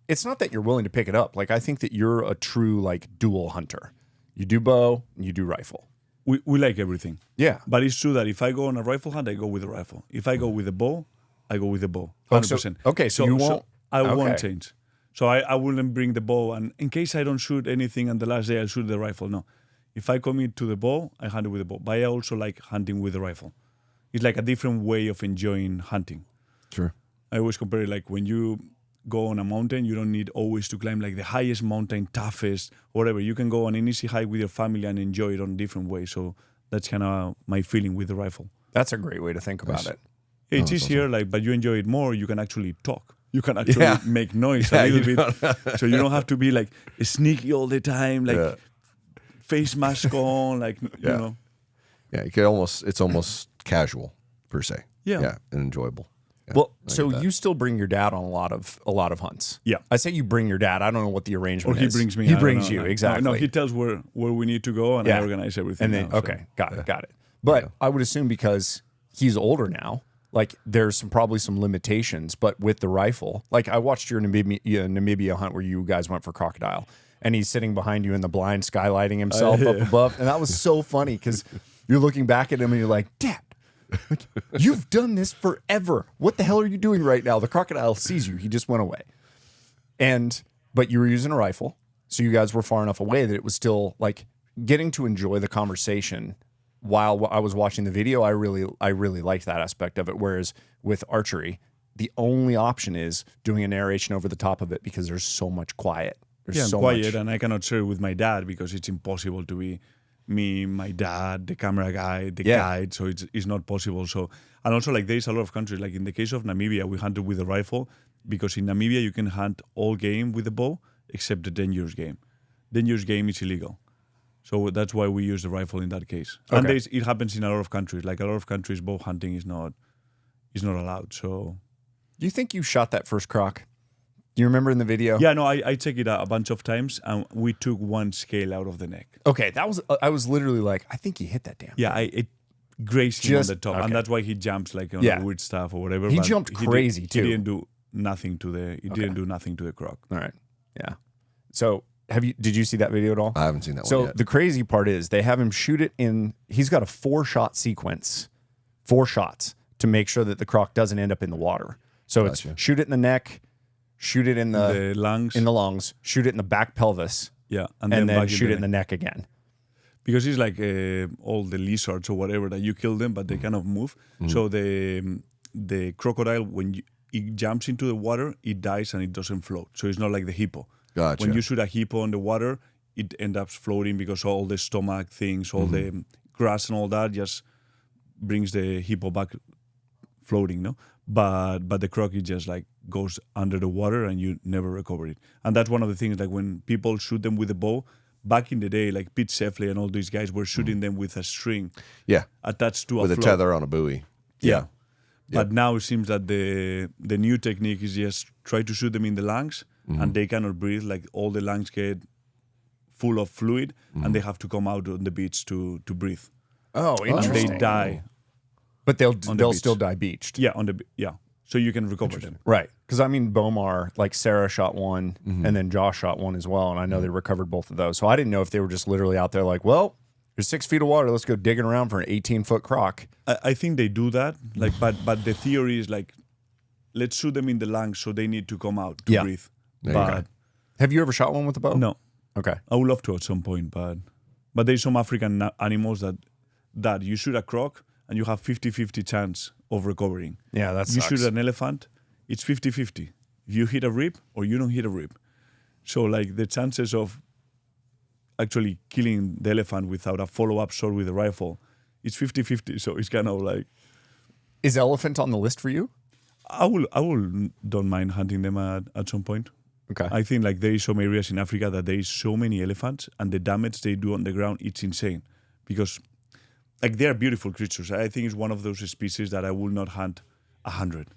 S3: it's not that you're willing to pick it up. Like I think that you're a true like dual hunter. You do bow, and you do rifle.
S1: We like everything.
S3: Yeah,
S1: But it's true that if I go on a rifle hunt, I go with a rifle. If I go with a bow, I go with a bow. 100%.
S3: So you won't.
S1: I won't
S3: okay.
S1: change. So I wouldn't bring the bow, and in case I don't shoot anything on the last day, I'll shoot the rifle. No. If I commit to the bow, I hunt it with the bow. But I also like hunting with the rifle. It's like a different way of enjoying hunting.
S2: Sure.
S1: I always compare it like when you go on a mountain, you don't need always to climb like the highest mountain, toughest, whatever. You can go on an easy hike with your family and enjoy it on a different way. So that's kind of my feeling with the rifle.
S3: That's a great way to think about it.
S1: It's easier, like, but you enjoy it more. You can actually talk. You can actually make noise a little bit. So you don't have to be like sneaky all the time, like face mask on, like, you know.
S2: Yeah, it's almost casual per se.
S1: Yeah.
S2: And enjoyable. Yeah,
S3: Well, so you still bring your dad on a lot of hunts.
S1: Yeah.
S3: I say you bring your dad. I don't know what the arrangement
S1: Or he
S3: is.
S1: brings me.
S3: He
S1: I don't
S3: brings
S1: know,
S3: you,
S1: like,
S3: exactly.
S1: No, he tells where we need to go, and I organize everything.
S3: And then,
S1: now,
S3: okay, got it. But I would assume because he's older now, like there's probably some limitations. But with the rifle, like I watched your Namibia hunt where you guys went for crocodile, and he's sitting behind you in the blind, skylighting himself up above, and that was so funny because you're looking back at him and you're like, Dad, you've done this forever. What the hell are you doing right now? The crocodile sees you. He just went away. But you were using a rifle, so you guys were far enough away that it was still like getting to enjoy the conversation while I was watching the video. I really liked that aspect of it. Whereas with archery, the only option is doing a narration over the top of it because there's so much quiet. There's so
S1: quiet,
S3: much.
S1: and I cannot share it with my dad because it's impossible to be me, my dad, the camera guy, the guide. So it's not possible. So, and also like there's a lot of countries, like in the case of Namibia, we hunted with a rifle because in Namibia you can hunt all game with a bow except the dangerous game. Dangerous game is illegal. So that's why we use the rifle in that case.
S3: Okay.
S1: And it happens in a lot of countries. Like a lot of countries, bow hunting is not allowed. So,
S3: Do you think you shot that first croc? Do you remember in the video?
S1: yeah, no, I checked it a bunch of times, and we took one scale out of the neck.
S3: Okay, that was. I was literally like, I think he hit that damn.
S1: Yeah, it grazed him on
S3: Just-
S1: the top,
S3: okay.
S1: and that's why he jumps like on
S3: Yeah.
S1: weird stuff or whatever.
S3: He
S1: but
S3: jumped
S1: did-
S3: crazy, too.
S1: He didn't do nothing to the. He didn't do nothing to the croc.
S3: All right. Yeah. So did you see that video at all?
S2: I haven't seen that one
S3: So
S2: yet.
S3: the crazy part is they have him shoot it in. He's got a 4-shot sequence, 4 shots to make sure that the croc doesn't end up in the water. So
S2: Gotcha.
S3: it's shoot it in the neck, shoot it in
S1: The lungs.
S3: shoot it in the back pelvis,
S1: Yeah,
S3: and
S1: then
S3: then
S1: back
S3: shoot it in the
S1: neck.
S3: neck again.
S1: Because it's like all the lizards or whatever that you kill them, but they cannot move. So the crocodile, when it jumps into the water, it dies and it doesn't float. So it's not like the hippo.
S2: Gotcha.
S1: When you shoot a hippo on the water, it ends up floating because all the stomach things, all the grass and all that just brings the hippo back floating, no? But the croc, it just like goes under the water and you never recover it. And that's one of the things, like when people shoot them with a bow, back in the day, like Pete Sefley and all these guys were shooting them with a string
S2: Yeah.
S1: attached to
S2: With
S1: a
S2: a
S1: float.
S2: tether on a buoy.
S1: Yeah. But now it seems that the new technique is just try to shoot them in the lungs and they cannot breathe. Like all the lungs get full of fluid and they have to come out on the beach to breathe.
S3: Oh,
S1: And they die.
S3: But they'll
S1: beach.
S3: still die beached.
S1: Yeah, so you can recover them.
S3: Right. Because I mean, Bomar, like Sarah shot one and then Josh shot one as well. And I know they recovered both of those. So I didn't know if they were just literally out there like, well, there's 6 feet of water. Let's go digging around for an 18-foot croc.
S1: I think they do that. Like, but the theory is like, let's shoot them in the lungs so they need to come out to breathe. But
S3: have you ever shot one with a bow?
S1: no.
S3: Okay.
S1: I would love to at some point, but there's some African animals that you shoot a croc and you have 50-50 chance of recovering.
S3: Yeah, that's
S1: You shoot an elephant, it's 50-50. You hit a rib or you don't hit a rib. So like the chances of actually killing the elephant without a follow-up shot with a rifle, it's 50-50. So it's kind of like...
S3: Is elephant on the list for you?
S1: I don't mind hunting them at some point.
S3: Okay.
S1: I think like there is some areas in Africa that there is so many elephants and the damage they do on the ground, it's insane. Because like they are beautiful creatures. I think it's one of those species that I will not hunt 100.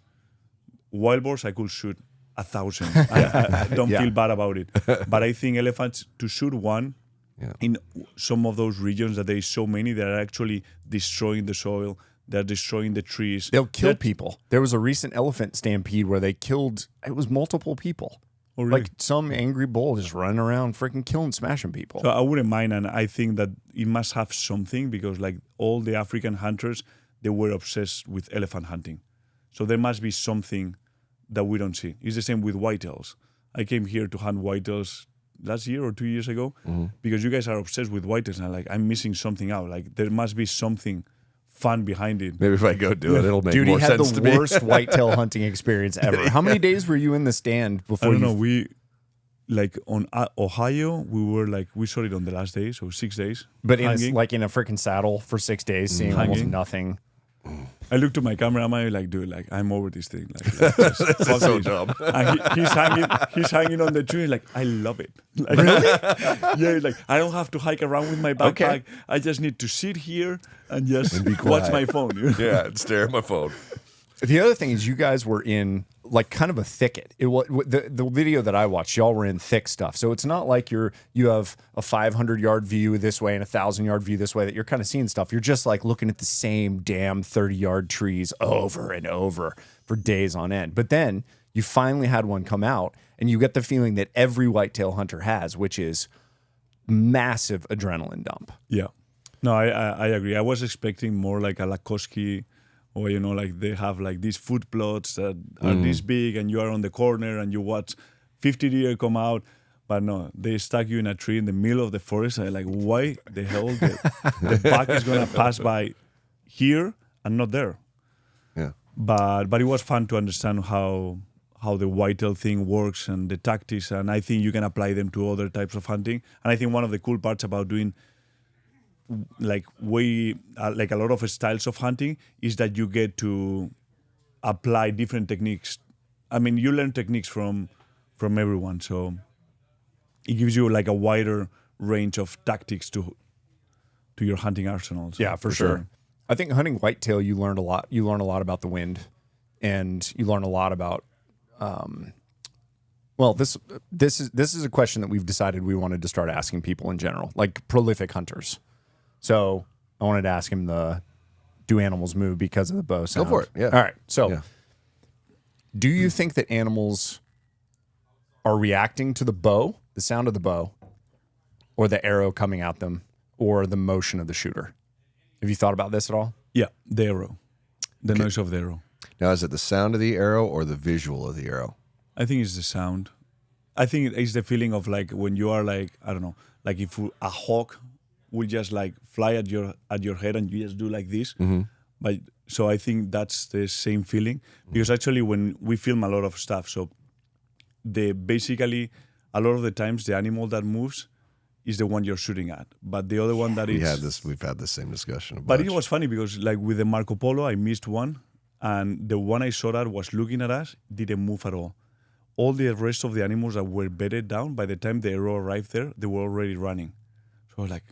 S1: Wild boars, I could shoot 1,000. I don't feel bad about it. But I think elephants, to shoot one in some of those regions that there is so many that are actually destroying the soil, they're destroying the trees.
S3: They'll kill people. There was a recent elephant stampede where they killed, it was multiple people.
S1: Oh, really?
S3: Like some angry bull just running around freaking killing, smashing people.
S1: So I wouldn't mind, and I think that it must have something because like all the African hunters, they were obsessed with elephant hunting. So there must be something that we don't see. It's the same with whitetails. I came here to hunt whitetails last year or 2 years ago because you guys are obsessed with whitetails and like I'm missing something out. Like there must be something fun behind it.
S2: Maybe if I go do it, it'll make
S3: Dude,
S2: more sense to me.
S3: Dude, he had the worst whitetail hunting experience ever. How many days were you in the stand before
S1: I don't know. We like on Ohio, we shot it on the last day, so 6 days.
S3: But in in a freaking saddle for 6 days, seeing almost nothing.
S1: I looked to my cameraman like, dude, like I'm over this thing. Like just fuck
S2: so
S1: it.
S2: dumb.
S1: And he's hanging on the tree. Like I love it. Like,
S3: Really?
S1: Yeah. Like I don't have to hike around with my backpack.
S3: Okay.
S1: I just need to sit here and just
S2: be
S1: watch
S2: quiet.
S1: my phone. You know?
S2: Yeah, and stare at my phone.
S3: The other thing is you guys were in like kind of a thicket. The video that I watched, y'all were in thick stuff. So it's not like you have a 500-yard view this way and a 1,000-yard view this way that you're kind of seeing stuff. You're just like looking at the same damn 30-yard trees over and over for days on end. But then you finally had one come out and you get the feeling that every whitetail hunter has, which is massive adrenaline dump.
S1: Yeah. No, I agree. I was expecting more like a Lakoski, or like they have like these food plots that are this big, and you are on the corner and you watch 50 deer come out. But no, they stuck you in a tree in the middle of the forest. I'm like, why the hell the buck is gonna pass by here and not there?
S2: Yeah.
S1: But it was fun to understand how the whitetail thing works and the tactics, and I think you can apply them to other types of hunting. And I think one of the cool parts about doing like like a lot of styles of hunting is that you get to apply different techniques. I mean, you learn techniques from everyone, so it gives you like a wider range of tactics to your hunting arsenals.
S3: Yeah, for sure. I think hunting whitetail, you learn a lot. You learn a lot about the wind, and you learn a lot about. Well, this is a question that we've decided we wanted to start asking people in general, like prolific hunters. So I wanted to ask him do animals move because of the bow sound?
S2: Go for it. Yeah.
S3: All right. So do you think that animals are reacting to the bow, the sound of the bow, or the arrow coming at them, or the motion of the shooter? Have you thought about this at all?
S1: Yeah, the arrow, the noise of the arrow.
S2: Now, is it the sound of the arrow or the visual of the arrow?
S1: I think it's the sound. I think it's the feeling of like when you are like, I don't know, like if a hawk will just like fly at your head and you just do like this. But so I think that's the same feeling because actually when we film a lot of stuff, so basically a lot of the times the animal that moves is the one you're shooting at, but the other one that
S2: we've had the same discussion.
S1: But it was funny because like with the Marco Polo, I missed one, and the one I shot at was looking at us, didn't move at all. All the rest of the animals that were bedded down, by the time the arrow arrived there, they were already running. So I was like,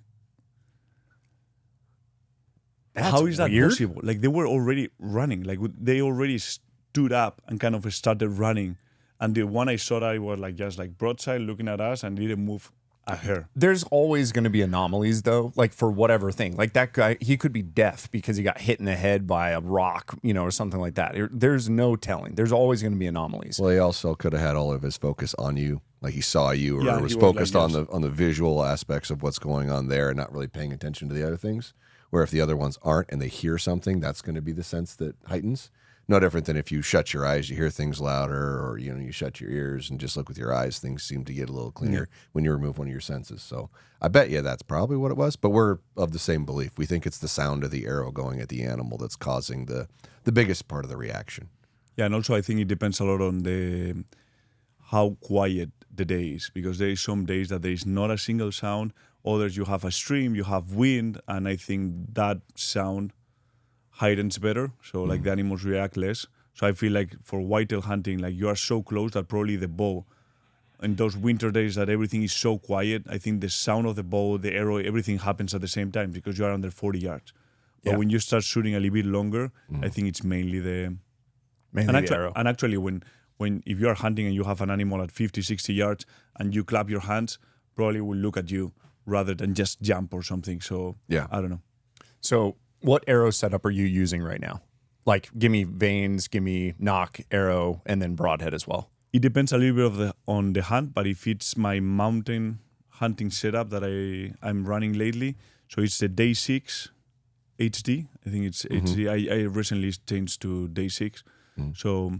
S1: how is that possible? Like they were already running. Like they already stood up and kind of started running. And the one I shot at was like just like broadside looking at us and didn't move a hair.
S3: There's always going to be anomalies, though, like for whatever thing. Like that guy, he could be deaf because he got hit in the head by a rock, or something like that. There's no telling. There's always going to be anomalies.
S2: Well, he also could have had all of his focus on you, like he saw you, or
S1: Yeah,
S2: was
S1: he was
S2: focused
S1: like,
S2: on the visual aspects of what's going on there, and not really paying attention to the other things. Where if the other ones aren't, and they hear something, that's going to be the sense that heightens. No different than if you shut your eyes, you hear things louder, or you shut your ears and just look with your eyes. Things seem to get a little cleaner when you remove one of your senses. So I bet you that's probably what it was. But we're of the same belief. We think it's the sound of the arrow going at the animal that's causing the biggest part of the reaction.
S1: Yeah, and also I think it depends a lot on how quiet the day is, because there is some days that there is not a single sound. Others you have a stream, you have wind, and I think that sound heightens better, so like the animals react less. So I feel like for whitetail hunting, like you are so close that probably the bow, in those winter days that everything is so quiet, I think the sound of the bow, the arrow, everything happens at the same time because you are under 40 yards. But when you start shooting a little bit longer, I think it's mainly the arrow. And actually when if you are hunting and you have an animal at 50, 60 yards and you clap your hands, probably will look at you rather than just jump or something. So I don't know.
S3: So what arrow setup are you using right now? Like, give me vanes, give me knock, arrow, and then broadhead as well.
S1: It depends a little bit on the hunt, but if it's my mountain hunting setup that I'm running lately, so it's the Day 6 HD. I think it's HD. I recently changed to Day 6. So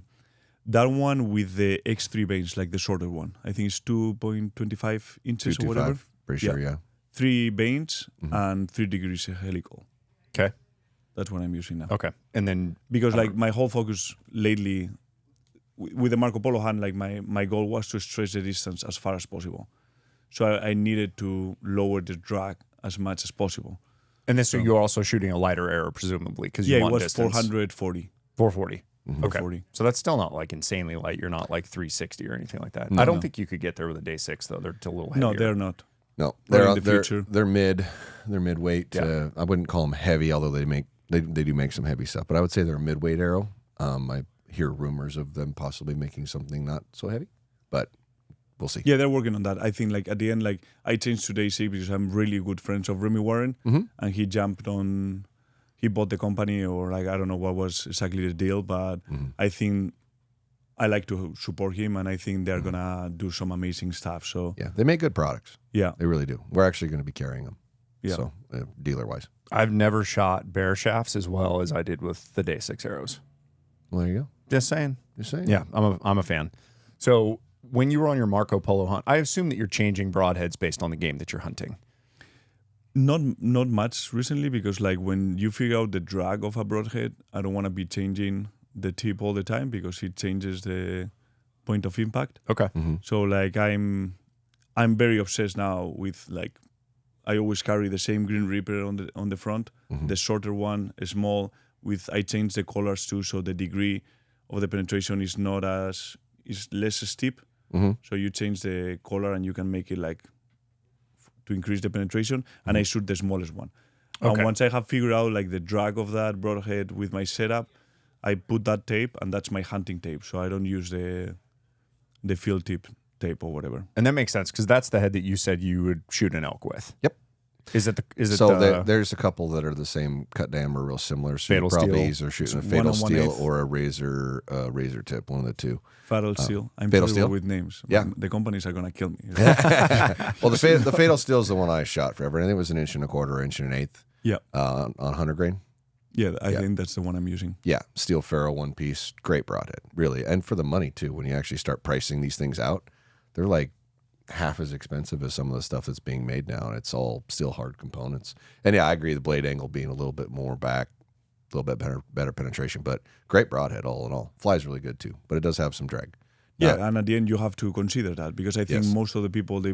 S1: that one with the X3 vanes, like the shorter one. I think it's 2.25 inches or whatever.
S2: Pretty sure, yeah.
S1: 3 vanes and 3 degrees helical.
S3: Okay.
S1: That's what I'm using now.
S3: Okay. And then
S1: because like my whole focus lately with the Marco Polo hunt, like my goal was to stretch the distance as far as possible. So I needed to lower the drag as much as possible.
S3: And then so you're also shooting a lighter arrow, presumably, because you
S1: it
S3: want
S1: was
S3: distance.
S1: 440.
S3: 440. Okay.
S1: 440.
S3: So that's still not like insanely light. You're not like 360 or anything like that. I don't think you could get there with a Day 6 though. They're a little heavier.
S1: No, they're not.
S2: No,
S1: Or in the future.
S2: they're midweight.
S3: Yeah.
S2: I wouldn't call them heavy, although they do make some heavy stuff. But I would say they're a midweight arrow. I hear rumors of them possibly making something not so heavy, but we'll see.
S1: Yeah, they're working on that. I think like at the end, like I changed to Day 6 because I'm really good friends of Remy Warren, and he jumped on. He bought the company, or like I don't know what was exactly the deal, but I think I like to support him, and I think they're gonna do some amazing stuff. So
S2: Yeah, they make good products.
S1: yeah,
S2: They really do. We're actually going to be carrying them.
S1: Yeah.
S2: So dealer wise.
S3: I've never shot bear shafts as well as I did with the Day 6 arrows.
S2: Well, there you go.
S3: Just saying.
S2: You're saying.
S3: Yeah, I'm a fan. So when you were on your Marco Polo hunt, I assume that you're changing broadheads based on the game that you're hunting.
S1: not much recently, because like when you figure out the drag of a broadhead, I don't want to be changing the tip all the time because it changes the point of impact.
S3: Okay.
S1: So like I'm very obsessed now with like I always carry the same Green Reaper on the front, the shorter one, small. I change the colors too, so the degree of the penetration is less steep. So you change the color and you can make it like to increase the penetration. And I shoot the smallest one.
S3: Okay.
S1: And once I have figured out like the drag of that broadhead with my setup, I put that tape, and that's my hunting tape. So I don't use the field tip tape or whatever.
S3: And that makes sense because that's the head that you said you would shoot an elk with.
S2: Yep.
S3: Is it
S2: there's a couple that are the same cut dam or real similar. So
S3: Fatal
S2: you probably
S3: steel.
S2: either shooting a
S1: It's
S2: fatal
S1: 1
S2: steel
S1: 1/8.
S2: or a razor tip, one of the two.
S1: Fatal steel. I'm
S2: Fatal
S1: terrible
S2: steel?
S1: with names.
S2: Yeah.
S1: The companies are gonna kill me.
S2: Well, the fatal steel is the one I shot forever. I think it was 1 1/4 inch, 1/8
S1: Yeah.
S2: on 100 grain.
S1: Yeah, I think that's the one I'm using.
S2: Yeah, steel ferrule one piece, great broadhead, really, and for the money too. When you actually start pricing these things out, they're like half as expensive as some of the stuff that's being made now, and it's all steel hard components. And yeah, I agree, the blade angle being a little bit more back, a little bit better penetration, but great broadhead all in all. Flies really good too, but it does have some drag.
S1: Yeah, and at the end you have to consider that, because I think
S2: Yes.
S1: most of the people, they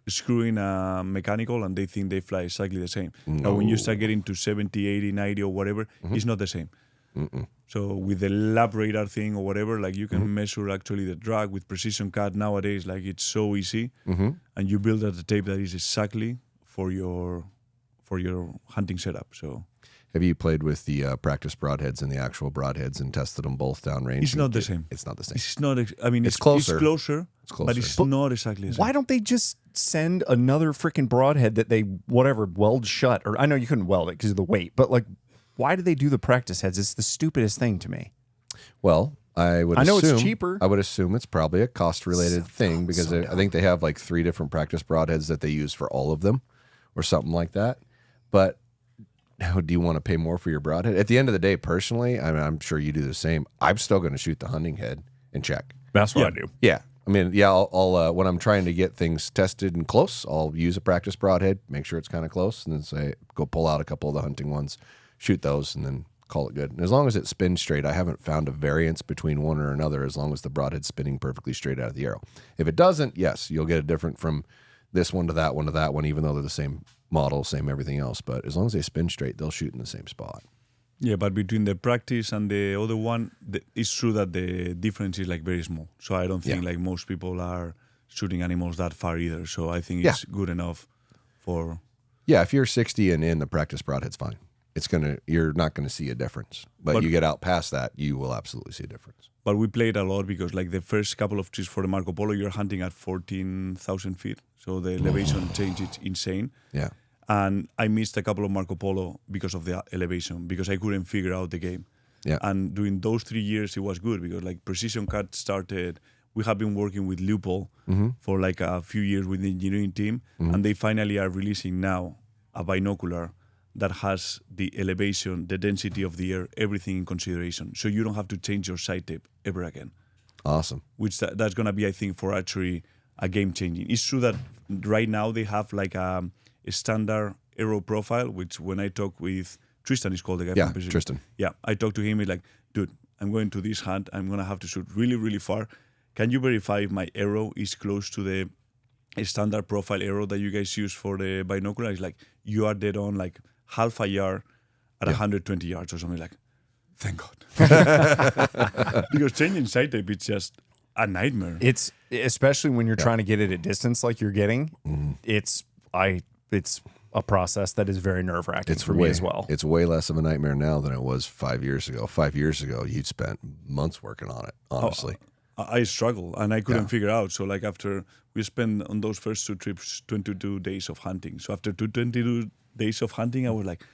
S1: screw in a mechanical and they think they fly exactly the same. But when you start getting to 70, 80, 90 or whatever, it's not the same. So with the lab radar thing or whatever, like you can measure actually the drag with precision cut nowadays. Like it's so easy, and you build a tape that is exactly for your hunting setup. So
S2: Have you played with the practice broadheads and the actual broadheads and tested them both downrange?
S1: It's not the same.
S2: It's not the same.
S1: It's not. I mean,
S2: It's closer.
S1: It's closer.
S2: It's closer.
S1: But it's not exactly the same.
S3: Why don't they just send another freaking broadhead that they weld shut? Or I know you couldn't weld it because of the weight, but like, why do they do the practice heads? It's the stupidest thing to me.
S2: Well, I know
S3: it's cheaper.
S2: I would assume it's probably a cost-related thing because I think they have like 3 different practice broadheads that they use for all of them or something like that. But do you want to pay more for your broadhead? At the end of the day, personally, I mean, I'm sure you do the same. I'm still going to shoot the hunting head and check.
S3: That's what I do.
S2: Yeah. I mean, yeah, I'll when I'm trying to get things tested and close, I'll use a practice broadhead, make sure it's kind of close, and then go pull out a couple of the hunting ones, shoot those, and then call it good. And as long as it spins straight, I haven't found a variance between one or another as long as the broadhead's spinning perfectly straight out of the arrow. If it doesn't, yes, you'll get it different from this one to that one to that one, even though they're the same model, same everything else. But as long as they spin straight, they'll shoot in the same spot.
S1: Yeah, but between the practice and the other one, it's true that the difference is like very small. So I don't think like most people are shooting animals that far either. So I think it's good enough for...
S2: Yeah, if you're 60 and in, the practice broadhead's fine. You're not gonna see a difference. But you get out past that, you will absolutely see a difference.
S1: But we played a lot because like the first couple of trips for the Marco Polo, you're hunting at 14,000 feet. So the elevation change is insane.
S2: Yeah.
S1: And I missed a couple of Marco Polo because of the elevation, because I couldn't figure out the game.
S2: Yeah.
S1: And during those 3 years, it was good because like Precision Cut started. We have been working with Leupold for like a few years with the engineering team, and they finally are releasing now a binocular that has the elevation, the density of the air, everything in consideration. So you don't have to change your sight tape ever again.
S2: Awesome.
S1: Which that's going to be, I think, for archery, a game changing. It's true that right now they have like a standard arrow profile, which when I talk with Tristan, is called the guy from Precision.
S2: Tristan.
S1: Yeah, I talked to him. He's like, dude, I'm going to this hunt. I'm going to have to shoot really, really far. Can you verify if my arrow is close to the standard profile arrow that you guys use for the binocular? It's like, you are dead on like half a yard at 120 yards or something like. Thank God. Because changing sight tape, it's just a nightmare.
S3: It's especially when you're trying to get it at distance like you're getting. It's a process that is very nerve-wracking for me as well.
S2: It's way less of a nightmare now than it was 5 years ago. 5 years ago, you'd spent months working on it, honestly.
S1: I struggle and I couldn't figure out. So like after we spent on those first 2 trips 22 days of hunting. So after 22 days of hunting, I was like,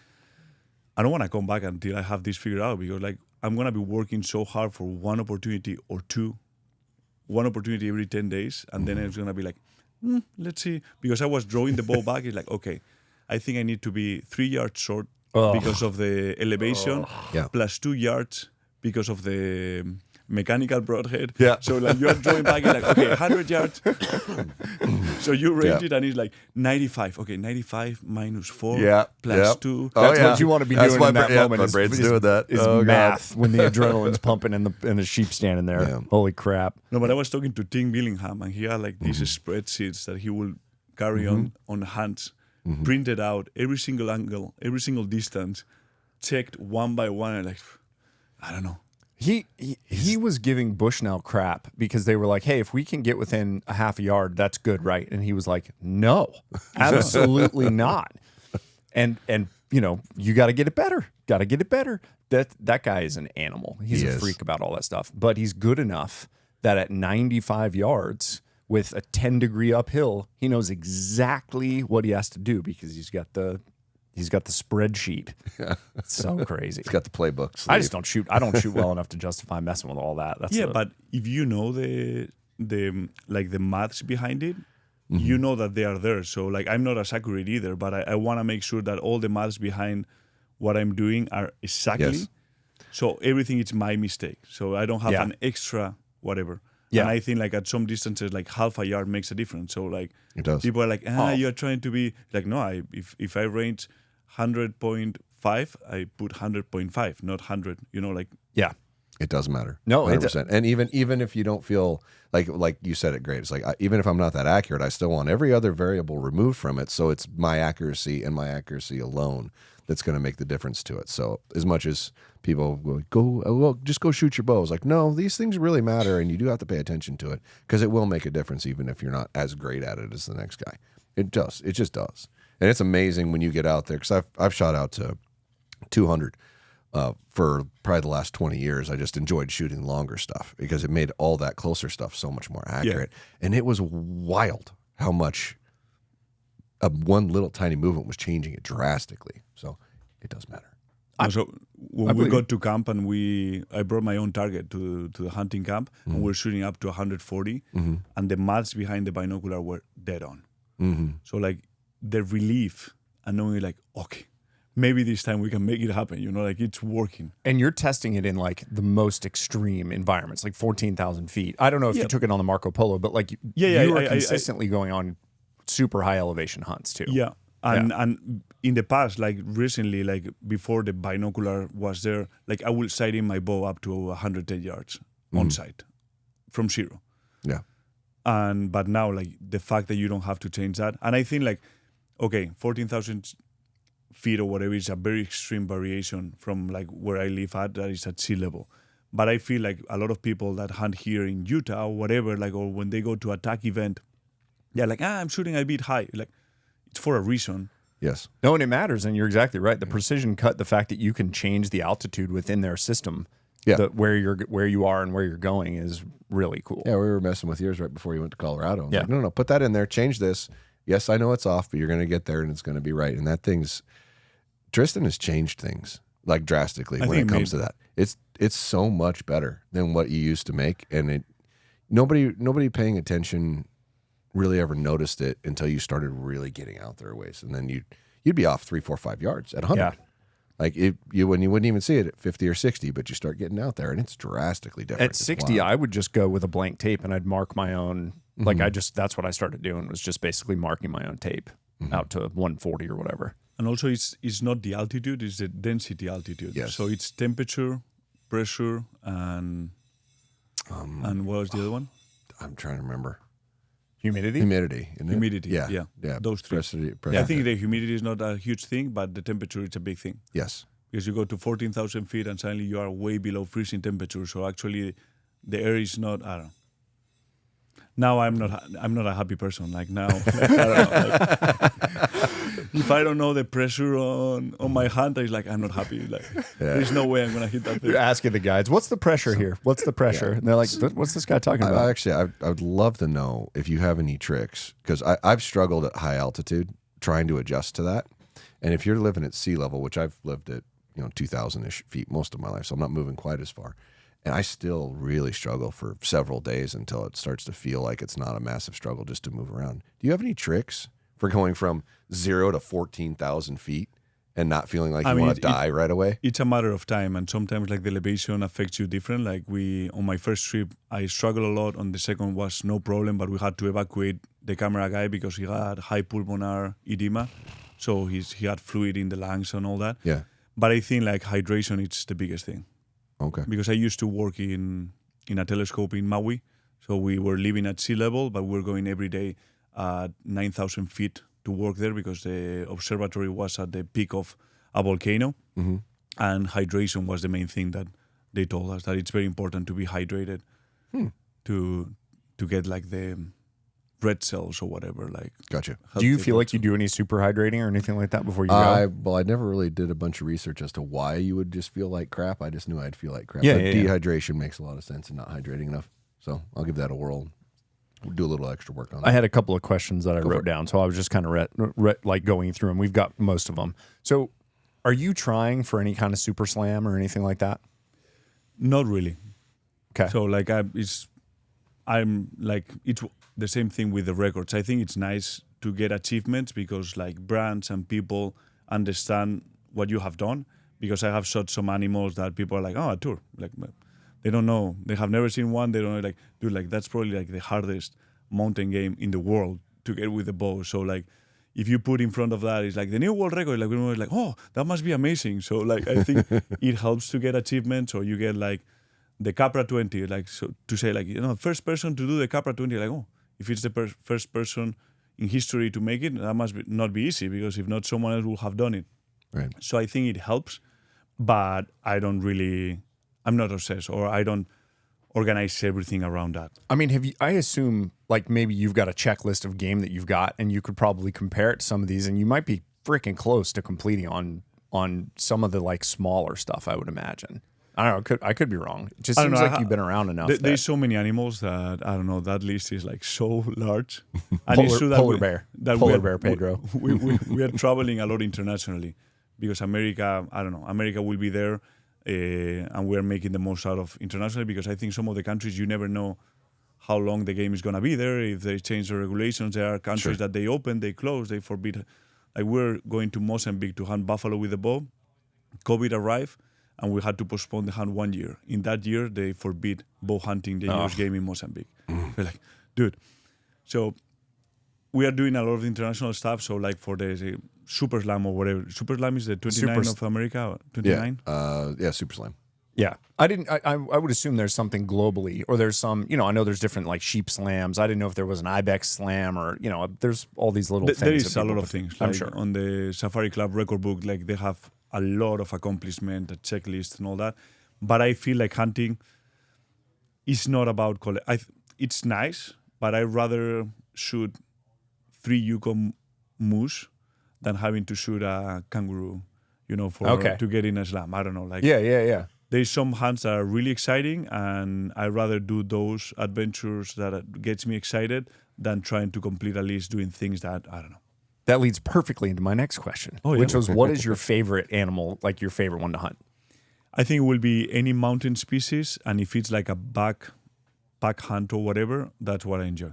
S1: I don't want to come back until I have this figured out, because like I'm going to be working so hard for one opportunity or two, one opportunity every 10 days. And then it's going to be like, let's see. Because I was drawing the bow back. It's like, okay, I think I need to be 3 yards short because of the elevation, plus 2 yards because of the mechanical broadhead.
S2: Yeah.
S1: So like you're drawing back, you're like, okay, 100 yards. So you range it and it's like 95. Okay, 95 minus 4 plus 2.
S3: That's what you want to be doing in that moment.
S2: My brain's doing that.
S3: Is math when the adrenaline's pumping and the sheep standing there.
S2: Yeah.
S3: Holy crap.
S1: No, but I was talking to Tim Billingham and he had like these spreadsheets that he will carry on hands, printed out every single angle, every single distance, checked one by one, and like, I don't know.
S3: He was giving Bushnell crap because they were like, hey, if we can get within a half a yard, that's good, right? And he was like, no, absolutely not. And you know, you got to get it better. Got to get it better. That guy is an animal. He's a freak about all that stuff. But he's good enough that at 95 yards with a 10-degree uphill, he knows exactly what he has to do because he's got the spreadsheet. It's so crazy.
S2: He's got the playbook sleeve.
S3: I just don't shoot. I don't shoot well enough to justify messing with all that. That's
S1: but if you know the maths behind it, you know that they are there. So like I'm not as accurate either, but I want to make sure that all the maths behind what I'm doing are exactly.
S2: Yes.
S1: So everything is my mistake. So I don't have an extra whatever.
S3: Yeah.
S1: And I think like at some distances, like half a yard makes a difference. So like
S2: it does.
S1: People are like, you're trying to be like, no, if I range 100.5, I put 100.5, not 100. You know, like
S2: it doesn't matter.
S3: No,
S2: 100%. And even if you don't feel like you said it great, it's like even if I'm not that accurate, I still want every other variable removed from it. So it's my accuracy and my accuracy alone that's going to make the difference to it. So as much as people will just go shoot your bow, it's like, no, these things really matter, and you do have to pay attention to it because it will make a difference, even if you're not as great at it as the next guy. It does. It just does. And it's amazing when you get out there, because I've shot out to 200. For probably the last 20 years, I just enjoyed shooting longer stuff because it made all that closer stuff so much more accurate. And it was wild how much one little tiny movement was changing it drastically. So it does matter.
S1: So when we got to camp and I brought my own target to the hunting camp, and we're shooting up to 140, and the maths behind the binocular were dead on. So like the relief and knowing like, okay, maybe this time we can make it happen, like it's working.
S3: And you're testing it in like the most extreme environments, like 14,000 feet. I don't know if you took it on the Marco Polo, but like you were consistently going on super high elevation hunts too.
S1: Yeah. And in the past, like recently, like before the binocular was there, like I will sight in my bow up to 110 yards on sight from zero.
S2: Yeah.
S1: But now like the fact that you don't have to change that. And I think like, okay, 14,000 feet or whatever is a very extreme variation from like where I live at, that is at sea level. But I feel like a lot of people that hunt here in Utah or whatever, like, or when they go to a TAC event, they're like, I'm shooting a bit high. Like, it's for a reason.
S2: Yes.
S3: No, and it matters, and you're exactly right. The precision cut, the fact that you can change the altitude within their system, where you are and where you're going is really cool.
S2: Yeah, we were messing with yours right before you went to Colorado. Like, no, put that in there. Change this. Yes, I know it's off, but you're going to get there and it's going to be right. And that Tristan has changed things like drastically when it comes to that. It's so much better than what you used to make, and nobody paying attention really ever noticed it until you started really getting out there a ways, and then you'd be off 3, 4, 5 yards at 100. Like when you wouldn't even see it at 50 or 60, but you start getting out there and it's drastically different.
S3: At 60, I would just go with a blank tape and I'd mark my own. Like that's what I started doing, was just basically marking my own tape out to 140 or whatever.
S1: And also it's not the altitude, it's the density altitude.
S2: Yes.
S1: So it's temperature, pressure, and what was the other one?
S2: I'm trying to remember.
S3: Humidity?
S1: Humidity.
S2: Yeah.
S1: Those three.
S2: Pressure.
S1: I think the humidity is not a huge thing, but the temperature is a big thing.
S2: Yes.
S1: Because you go to 14,000 feet and suddenly you are way below freezing temperature. So actually the air is not, I don't know. Now I'm not a happy person. Like now, I don't know, if I don't know the pressure on my hand, it's like I'm not happy. Like there's no way I'm gonna hit that thing.
S3: You're asking the guides, what's the pressure here? What's the pressure? And they're like, what's this guy talking about?
S2: I would love to know if you have any tricks, because I've struggled at high altitude trying to adjust to that. And if you're living at sea level, which I've lived at 2,000-ish feet most of my life, so I'm not moving quite as far. And I still really struggle for several days until it starts to feel like it's not a massive struggle just to move around. Do you have any tricks for going from 0 to 14,000 feet and not feeling like you want to die right away?
S1: It's a matter of time, and sometimes like the elevation affects you different. Like on my first trip, I struggled a lot. On the second was no problem, but we had to evacuate the camera guy because he had high pulmonary edema. So he had fluid in the lungs and all that.
S2: Yeah.
S1: But I think like hydration, it's the biggest thing.
S2: Okay.
S1: Because I used to work in a telescope in Maui. So we were living at sea level, but we were going every day at 9,000 feet to work there because the observatory was at the peak of a volcano. Mm-hmm. And hydration was the main thing that they told us, that it's very important to be hydrated to get like the red cells or whatever. Like,
S2: gotcha.
S3: Do you feel like you do any super hydrating or anything like that before you go?
S2: Well, I never really did a bunch of research as to why you would just feel like crap. I just knew I'd feel like crap.
S3: Yeah,
S2: but dehydration makes a lot of sense and not hydrating enough. So I'll give that a whirl. We'll do a little extra work on that.
S3: I had a couple of questions that I wrote down, so I was just kind of like going through them. We've got most of them. So are you trying for any kind of super slam or anything like that?
S1: Not really.
S3: Okay.
S1: So like I'm like, it's the same thing with the records. I think it's nice to get achievements because like brands and people understand what you have done, because I have shot some animals that people are like, oh, a tour. Like they don't know. They have never seen one. They don't know, like, dude, like that's probably like the hardest mountain game in the world to get with the bow. So like if you put in front of that, it's like the new world record, like we're like, oh, that must be amazing. So like I think it helps to get achievements, or you get like the Capra 20, like so to say like, first person to do the Capra 20, like, oh, if it's the first person in history to make it, that must not be easy, because if not, someone else will have done it.
S2: Right.
S1: So I think it helps, but I'm not obsessed, or I don't organize everything around that.
S3: I mean, I assume like maybe you've got a checklist of game that you've got, and you could probably compare it to some of these, and you might be freaking close to completing on on some of the like smaller stuff, I would imagine. I don't know. I could be wrong. It just
S1: I don't
S3: seems
S1: know,
S3: like you've been around enough.
S1: There's so many animals that I don't know. That list is like so large. And
S3: Polar bear, Pedro.
S1: We are traveling a lot internationally because America. I don't know. America will be there, and we are making the most out of internationally because I think some of the countries you never know how long the game is gonna be there. If they change the regulations, there are countries that they open, they close, they forbid. Like we're going to Mozambique to hunt buffalo with a bow. COVID arrived. And we had to postpone the hunt 1 year. In that year, they forbid bow hunting, dangerous game in Mozambique. We're like, dude. So we are doing a lot of international stuff. So like for the Super Slam or whatever. Super Slam is the 29 of America, 29?
S2: Yeah, Super Slam.
S3: Yeah. I would assume there's something globally, or there's some, I know there's different like sheep slams. I didn't know if there was an ibex slam or, there's all these little things.
S1: There is a lot of things.
S3: I'm
S1: like
S3: sure.
S1: On the Safari Club record book, like they have a lot of accomplishment, a checklist and all that. But I feel like hunting is not about it's nice, but I'd rather shoot 3 Yukon moose than having to shoot a kangaroo, to get in a slam. I don't know. Like
S3: Yeah.
S1: there's some hunts that are really exciting, and I'd rather do those adventures that gets me excited than trying to complete a list doing things that, I don't know.
S3: That leads perfectly into my next question, which was, what is your favorite animal, like your favorite one to hunt?
S1: I think it will be any mountain species, and if it's like a pack hunt or whatever, that's what I enjoy.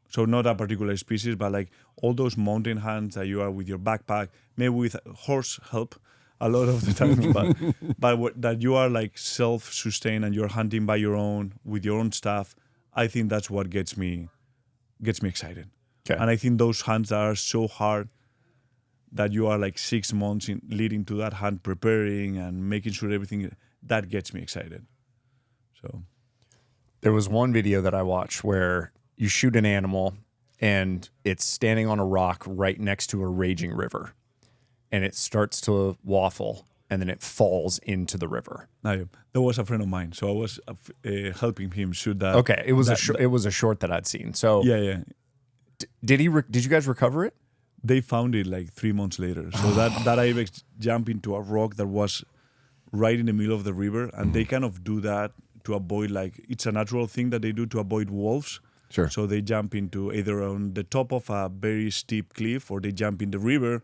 S1: So not a particular species, but like all those mountain hunts that you are with your backpack, maybe with horse help a lot of the times, but that you are like self-sustained and you're hunting by your own, with your own stuff. I think that's what gets me excited.
S3: Okay.
S1: And I think those hunts that are so hard that you are like 6 months leading to that hunt, preparing and making sure everything, that gets me excited. So
S3: there was one video that I watched where you shoot an animal and it's standing on a rock right next to a raging river, and it starts to waffle and then it falls into the river.
S1: That was a friend of mine, so I was helping him shoot that.
S3: Okay, it was a short that I'd seen. So
S1: yeah.
S3: Did you guys recover it?
S1: They found it like 3 months later. So that ibex jumped into a rock that was right in the middle of the river, and they kind of do that to avoid, like, it's a natural thing that they do to avoid wolves.
S2: Sure.
S1: So they jump into either on the top of a very steep cliff, or they jump in the river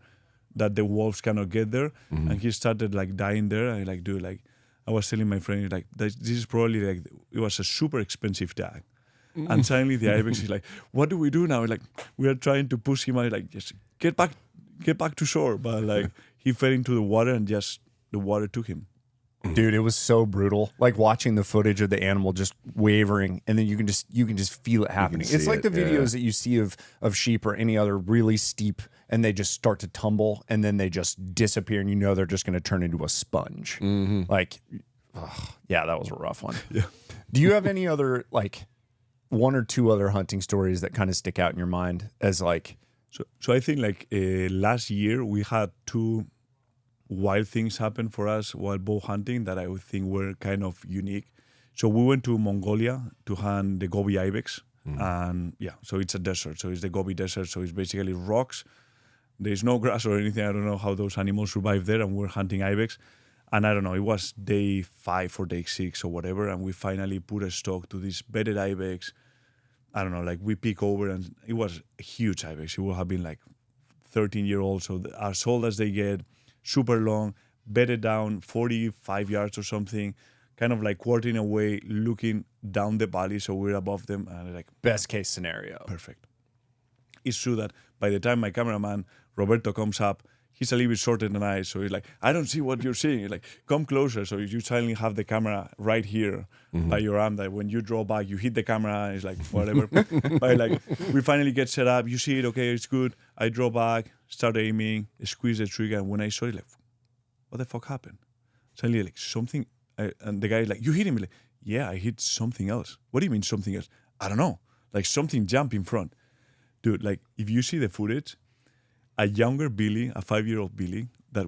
S1: that the wolves cannot get there. And he started like dying there. I like, dude, like, I was telling my friend, like, this is probably like, it was a super expensive tag. And suddenly the ibex is like, what do we do now? Like, we are trying to push him, and like, just get back to shore. But like, he fell into the water, and just the water took him.
S3: Dude, it was so brutal. Like watching the footage of the animal just wavering, and then you can just feel it happening. It's like the videos that you see of sheep or any other really steep, and they just start to tumble, and then they just disappear, and they're just going to turn into a sponge. Like, yeah, that was a rough one.
S1: Yeah.
S3: Do you have any other, like, 1 or 2 other hunting stories that kind of stick out in your mind as like?
S1: So I think like last year we had 2 wild things happen for us while bow hunting that I would think were kind of unique. So we went to Mongolia to hunt the Gobi ibex, and so it's a desert. So it's the Gobi desert. So it's basically rocks. There's no grass or anything. I don't know how those animals survive there, and we're hunting ibex. And I don't know, it was day 5 or day 6 or whatever, and we finally put a stalk to this bedded ibex. I don't know, like we peek over, and it was a huge ibex. It would have been like 13-year-old, so as old as they get, super long, bedded down 45 yards or something, kind of like quartering away, looking down the valley, so we're above them, and like
S3: best case scenario.
S1: Perfect. It's true that by the time my cameraman Roberto comes up, he's a little bit shorter than I, so he's like, I don't see what you're seeing. He's like, come closer. So you suddenly have the camera right here by your arm, that when you draw back, you hit the camera, and it's like, whatever. But like, we finally get set up. You see it, okay, it's good. I draw back, start aiming, squeeze the trigger, and when I saw it, like, what the fuck happened? Suddenly, like, something, and the guy is like, you hit him? Like, yeah, I hit something else. What do you mean something else? I don't know. Like, something jumped in front. Dude, like, if you see the footage, a younger Billy, a 5-year-old Billy that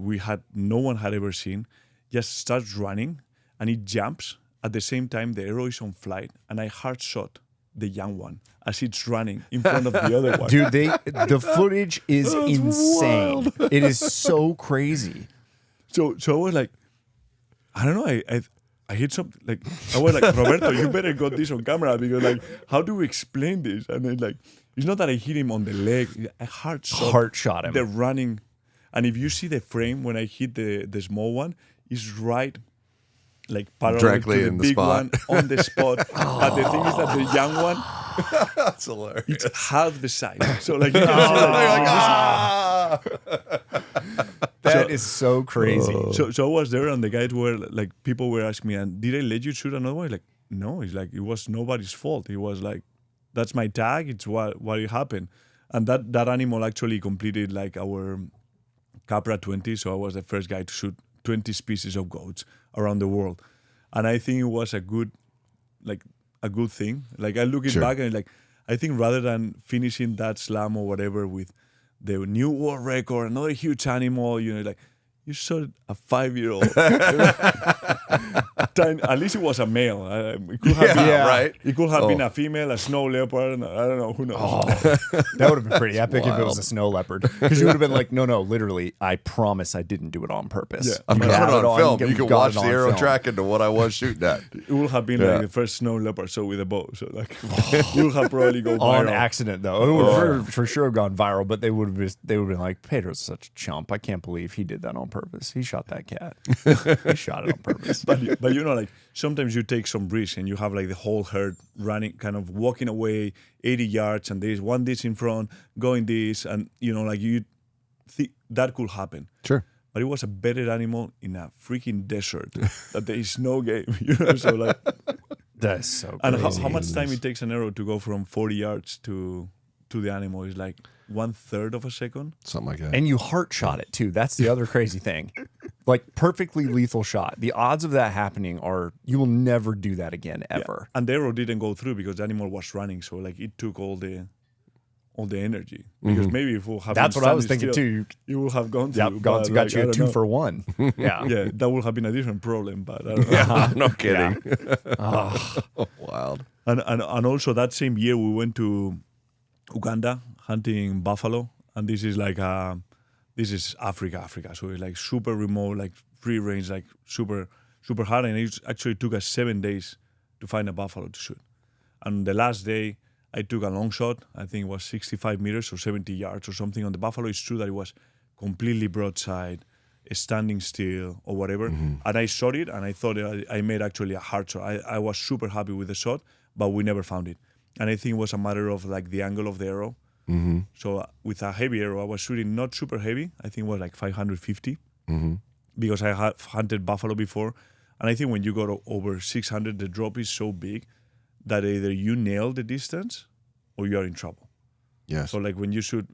S1: no one had ever seen, just starts running, and it jumps at the same time the arrow is on flight, and I hard shot the young one as it's running in front of the other one.
S3: Dude, the footage is insane. Wild. It is so crazy.
S1: So I was like, I don't know. I hit something like I was like, Roberto, you better got this on camera because like, how do we explain this? And then like, it's not that I hit him on the leg. I hard
S3: shot him.
S1: The running, and if you see the frame when I hit the small one, it's right. Like parallel
S2: directly
S1: to the
S2: in the
S1: big
S2: spot.
S1: one on the spot. But the thing is that the young one,
S2: That's hilarious.
S1: it's half the size. So like, you can see,
S3: That is so crazy.
S1: So I was there, and the guys were like, people were asking me, and did I let you shoot another one? Like, no, it's like it was nobody's fault. It was like, that's my tag. It's what it happened, and that animal actually completed like our Capra 20. So I was the first guy to shoot 20 species of goats around the world, and I think it was a good thing. Like I look it back and like, I think rather than finishing that slam or whatever with the new world record, another huge animal, you know, like you shot a 5-year-old. At least it was a male. It could have been,
S2: right.
S1: It could have been a female, a snow leopard. I don't know. Who knows?
S3: That would have been pretty epic if it was a snow leopard. Because you would have been like, no, literally, I promise I didn't do it on purpose.
S1: Yeah.
S2: I've got it on film. You can watch the arrow
S3: track.
S2: track into what I was shooting at.
S1: It would have been like the first snow leopard show with a bow. So like, it would have probably gone viral.
S3: On accident, though. It would for sure have gone viral, but they would have been like, Pedro's such a chump. I can't believe he did that on purpose. He shot that cat. He shot it on purpose.
S1: But you know, like sometimes you take some risk and you have like the whole herd running, kind of walking away 80 yards, and there's one this in front, going this, and you know, like you think that could happen.
S2: Sure.
S1: But it was a bedded animal in a freaking desert that there is no game, you know. So like,
S3: That's so
S1: and
S3: crazy.
S1: how much time it takes an arrow to go from 40 yards to the animal is like 1/3 of a second.
S2: Something like that.
S3: And you heart shot it too. That's the other crazy thing. Like perfectly lethal shot. The odds of that happening are, you will never do that again ever.
S1: Yeah. And the arrow didn't go through because the animal was running, so like it took all the energy. Because maybe if we have
S3: That's what I was thinking
S1: still,
S3: too.
S1: you will have gone through.
S3: Yep, got
S1: like,
S3: you
S1: I
S3: a
S1: don't
S3: 2
S1: know.
S3: for 1. Yeah.
S1: Yeah, that would have been a different problem, but I don't know.
S2: Yeah, no kidding.
S3: Oh.
S2: Wild.
S1: And also that same year we went to Uganda hunting buffalo, and this is like this is Africa, so it's like super remote, like free range, like super hard, and it actually took us 7 days to find a buffalo to shoot. And the last day I took a long shot, I think it was 65 meters or 70 yards or something on the buffalo. It's true that it was completely broadside, standing still or whatever, and I shot it, and I thought I made actually a hard shot. I was super happy with the shot, but we never found it. And I think it was a matter of like the angle of the arrow. So with a heavy arrow, I was shooting not super heavy. I think it was like 550 because I had hunted buffalo before. And I think when you go to over 600, the drop is so big that either you nail the distance or you are in trouble.
S2: Yes.
S1: So like when you shoot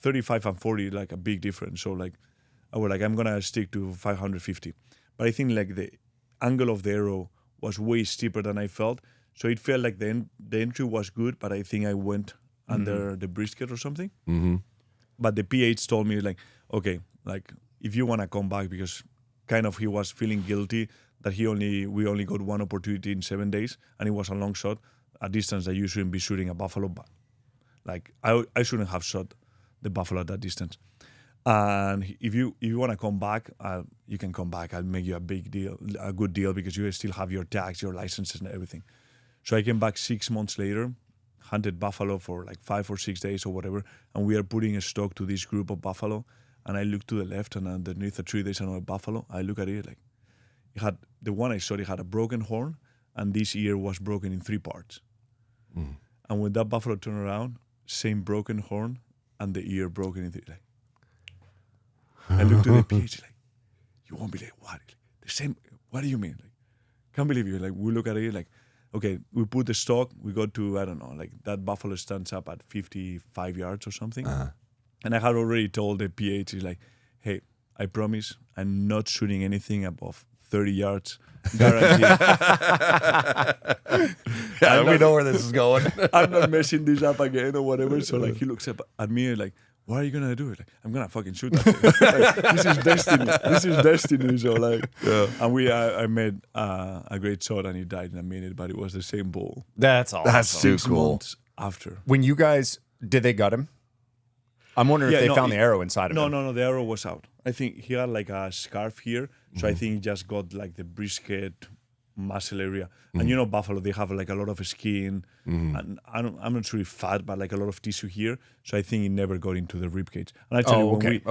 S1: 35 and 40, like a big difference. So like I was like, I'm gonna stick to 550. But I think like the angle of the arrow was way steeper than I felt. So it felt like the entry was good, but I think I went under the brisket or something. But the PH told me like, okay, like if you want to come back, because kind of he was feeling guilty that we only got one opportunity in 7 days, and it was a long shot, a distance that you shouldn't be shooting a buffalo. But like I shouldn't have shot the buffalo at that distance. And if you want to come back, you can come back. I'll make you a good deal, because you still have your tags, your licenses, and everything. So I came back 6 months later, hunted buffalo for like 5 or 6 days or whatever, and we are putting a stock to this group of buffalo. And I look to the left, and underneath a tree there's another buffalo. I look at it like, it had the one I shot. It had a broken horn, and this ear was broken in 3 parts. And when that buffalo turned around, same broken horn, and the ear broken in 3. Like, I looked to the PH like, you won't believe what? Like, the same. What do you mean? Like, can't believe you. Like, we look at it like, okay, we put the stock, we go to, I don't know, like that buffalo stands up at 55 yards or something. And I had already told the PH, he's like, hey, I promise I'm not shooting anything above 30 yards. Guaranteed.
S2: Yeah, we know where this is going.
S1: I'm not messing this up again or whatever. So like he looks up at me and like, what are you gonna do? Like, I'm gonna fucking shoot that thing. Like, this is destiny. This is destiny. So like, and I made a great shot, and he died in a minute, but it was the same bull.
S3: That's awesome.
S2: That's too
S1: 6
S2: cool.
S1: months after.
S3: When you guys, did they gut him? I'm wondering if they found the arrow inside of him.
S1: No, the arrow was out. I think he had like a scarf here, so I think he just got like the brisket muscle area. And you know, buffalo, they have like a lot of skin, and I'm not sure if fat, but like a lot of tissue here. So I think it never got into the rib cage. And actually,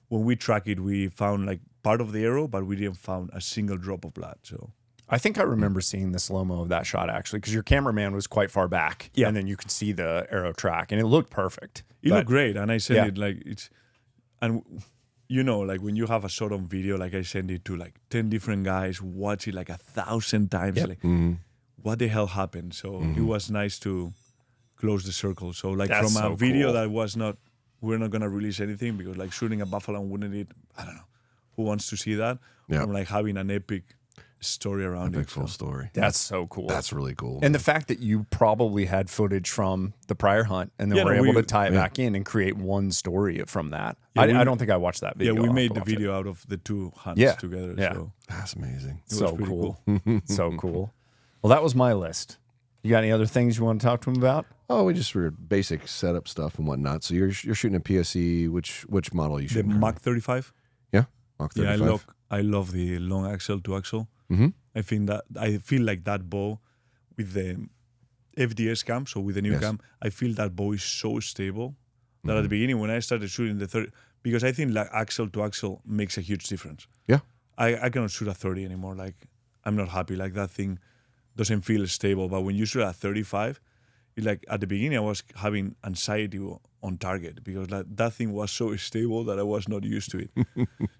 S1: when we track it, we found like part of the arrow, but we didn't find a single drop of blood. So
S3: I think I remember seeing the slow-mo of that shot actually, because your cameraman was quite far back, and then you could see the arrow track, and it looked perfect.
S1: It looked great, and I sent it like it's, and you know, like when you have a shot on video, like I send it to like 10 different guys, watch it like 1,000 times. Like, what the hell happened? So it was nice to close the circle. So like
S3: That's
S1: from a
S3: so
S1: video
S3: cool.
S1: that was not, we're not gonna release anything because like shooting a buffalo and winning it, I don't know, who wants to see that? From like having an epic story around it.
S2: Full story.
S3: That's so cool.
S2: That's really cool.
S3: And the fact that you probably had footage from the prior hunt and then were able to tie it back in and create one story from that. I don't think I watched that video.
S1: Yeah, we made the video out of the 2 hunts together.
S3: Yeah.
S1: So
S2: That's amazing.
S3: So cool. So cool. Well, that was my list. You got any other things you want to talk to him about?
S2: Oh, we just were basic setup stuff and whatnot. So you're shooting a PSE. Which model are you
S1: the
S2: shooting?
S1: Mach 35.
S2: Yeah, Mach 35.
S1: Yeah, I love the long axle to axle. I feel like that bow with the FDS cam, so with the new cam, I feel that bow is so stable that at the beginning when I started shooting the 30, because I think like axle to axle makes a huge difference.
S2: Yeah.
S1: I cannot shoot a 30 anymore. Like I'm not happy. Like that thing doesn't feel stable. But when you shoot at 35, like at the beginning I was having anxiety on target because that thing was so stable that I was not used to it.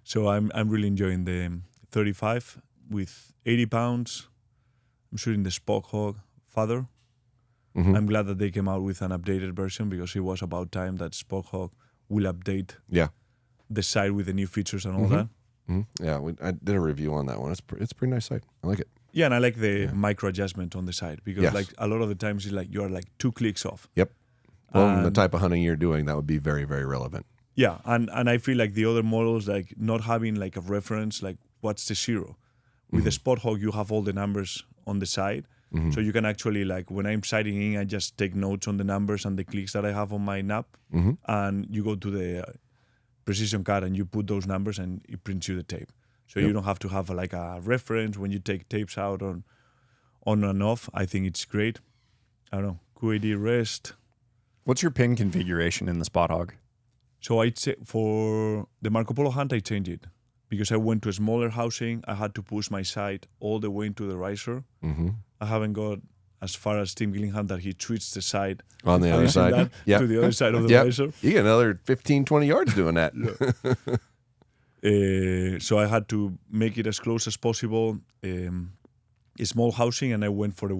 S1: So I'm really enjoying the 35 with 80 pounds. I'm shooting the Spock Hog Father. I'm glad that they came out with an updated version because it was about time that Spock Hog will update the sight with the new features and all that.
S2: Yeah, I did a review on that one. It's a pretty nice sight. I like it.
S1: Yeah, and I like the micro adjustment on the side because like a lot of the times it's like you are like 2 clicks off.
S2: Yep. Well, the type of hunting you're doing, that would be very, very relevant.
S1: Yeah, and I feel like the other models, like not having like a reference, like what's the zero? With the Spot Hog, you have all the numbers on the side. So you can actually, like when I'm sighting in, I just take notes on the numbers and the clicks that I have on my nap. And you go to the precision card and you put those numbers and it prints you the tape. So you don't have to have like a reference when you take tapes out on and off. I think it's great. I don't know, QAD rest.
S3: What's your pin configuration in the Spot Hog?
S1: So I'd say for the Marco Polo hunt, I changed it because I went to a smaller housing. I had to push my sight all the way into the riser. I haven't got as far as Tim Gillingham that he switched the sight
S2: on the other side
S1: to the other side of the riser.
S2: You get another 15, 20 yards doing that.
S1: So I had to make it as close as possible. A small housing, and I went for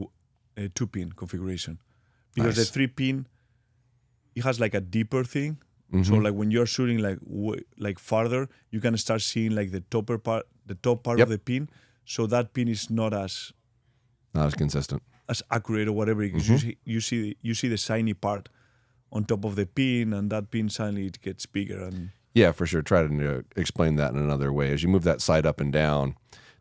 S1: a 2-pin configuration because the 3-pin, it has like a deeper thing. So like when you're shooting like farther, you can start seeing like the top part of the pin. So that pin is not as
S2: consistent,
S1: as accurate or whatever. Because you see the shiny part on top of the pin, and that pin suddenly it gets bigger. And
S2: yeah, for sure. Try to explain that in another way. As you move that sight up and down,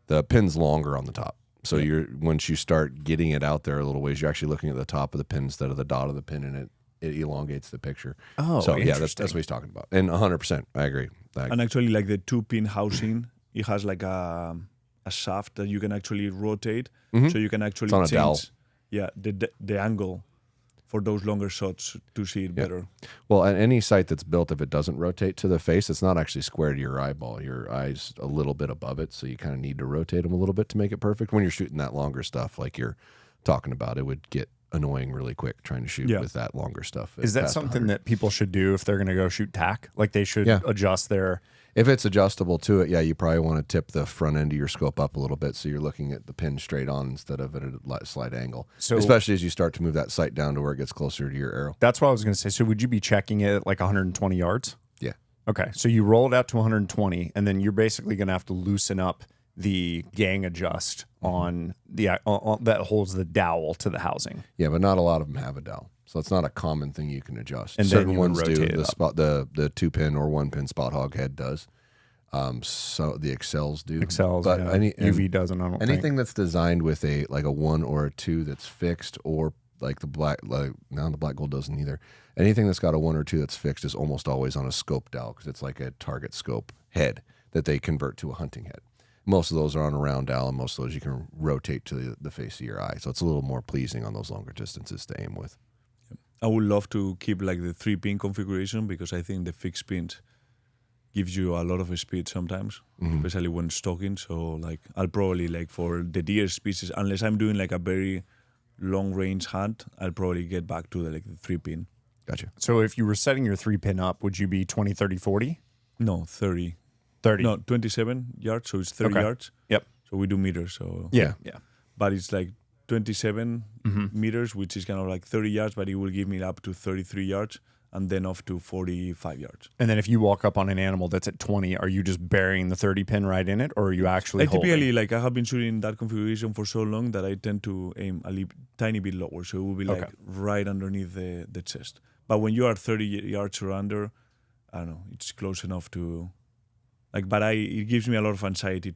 S2: the pin's longer on the top. So once you start getting it out there a little ways, you're actually looking at the top of the pin instead of the dot of the pin, and it elongates the picture.
S3: Oh,
S2: so yeah, that's what he's talking about. And 100%, I agree.
S1: And actually, like the 2-pin housing, it has like a shaft that you can actually rotate, so you can actually
S2: change. Dowel.
S1: Yeah, the angle for those longer shots to see it better.
S2: Well, at any sight that's built, if it doesn't rotate to the face, it's not actually square to your eyeball. Your eye's a little bit above it, so you kind of need to rotate them a little bit to make it perfect. When you're shooting that longer stuff, like you're talking about, it would get annoying really quick trying to shoot with that longer stuff.
S3: Is that something that people should do if they're going to go shoot tack? Like they should adjust their...
S2: If it's adjustable to it, you probably want to tip the front end of your scope up a little bit so you're looking at the pin straight on instead of at a slight angle. So, especially as you start to move that sight down to where it gets closer to your arrow.
S3: That's what I was going to say. So would you be checking it at like 120 yards?
S2: Yeah.
S3: Okay. So you roll it out to 120, and then you're basically going to have to loosen up the gang adjust on the that holds the dowel to the housing.
S2: Yeah, but not a lot of them have a dowel. So it's not a common thing you can adjust.
S3: And
S2: certain
S3: then
S2: ones do. The 2-pin or 1-pin Spot Hog head does. So the Excels do.
S3: Excels,
S2: but
S3: UV doesn't. I don't
S2: anything
S3: think.
S2: that's designed with a 1 or a 2 that's fixed or like the black gold doesn't either. Anything that's got a 1 or 2 that's fixed is almost always on a scope dowel because it's like a target scope head that they convert to a hunting head. Most of those are on a round dowel, and most of those you can rotate to the face of your eye. So it's a little more pleasing on those longer distances to aim with.
S1: I would love to keep like the 3-pin configuration because I think the fixed pins gives you a lot of speed sometimes, especially when stalking. So like I'll probably like for the deer species, unless I'm doing like a very long range hunt, I'll probably get back to the 3-pin.
S2: Gotcha.
S3: So if you were setting your 3-pin up, would you be 20, 30, 40?
S1: No, 30.
S3: 30.
S1: No, 27 yards, so it's 30 yards.
S3: Yep.
S1: So we do meters, so
S3: Yeah.
S1: but it's like 27 meters, which is kind of like 30 yards, but it will give me up to 33 yards and then off to 45 yards.
S3: And then if you walk up on an animal that's at 20, are you just burying the 30 pin right in it, or are you actually holding?
S1: Typically, like I have been shooting that configuration for so long that I tend to aim a tiny bit lower, so it will be like right underneath the chest. But when you are 30 yards or under, I don't know, it's close enough to, like. But it gives me a lot of anxiety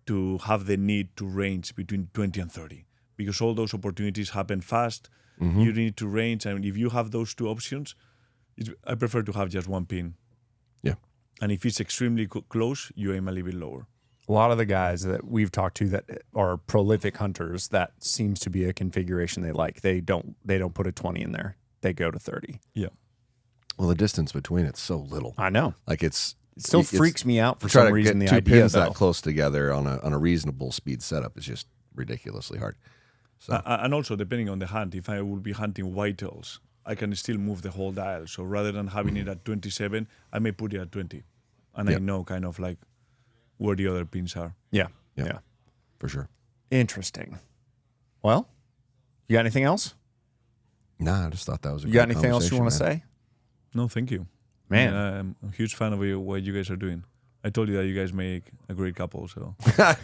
S1: to have the need to range between 20 and 30 because all those opportunities happen fast. You need to range, and if you have those two options, I prefer to have just 1 pin.
S2: Yeah.
S1: And if it's extremely close, you aim a little bit lower.
S3: A lot of the guys that we've talked to that are prolific hunters, that seems to be a configuration they like. They don't put a 20 in there. They go to 30.
S1: Yeah.
S2: Well, the distance between it's so little.
S3: I know.
S2: Like
S3: it still freaks me out for some reason.
S2: The
S3: idea
S2: two pins
S3: though.
S2: that close together on a reasonable speed setup is just ridiculously hard. So.
S1: And also, depending on the hunt, if I will be hunting whitetails, I can still move the whole dial. So rather than having it at 27, I may put it at 20. And I know kind of like where the other pins are.
S3: Yeah.
S2: For sure.
S3: Interesting. Well, you got anything else?
S2: Nah, I just thought that was a
S3: You
S2: great
S3: got anything else you want to say?
S1: No, thank you.
S3: Man.
S1: I'm a huge fan of what you guys are doing. I told you that you guys make a great couple, so.
S2: I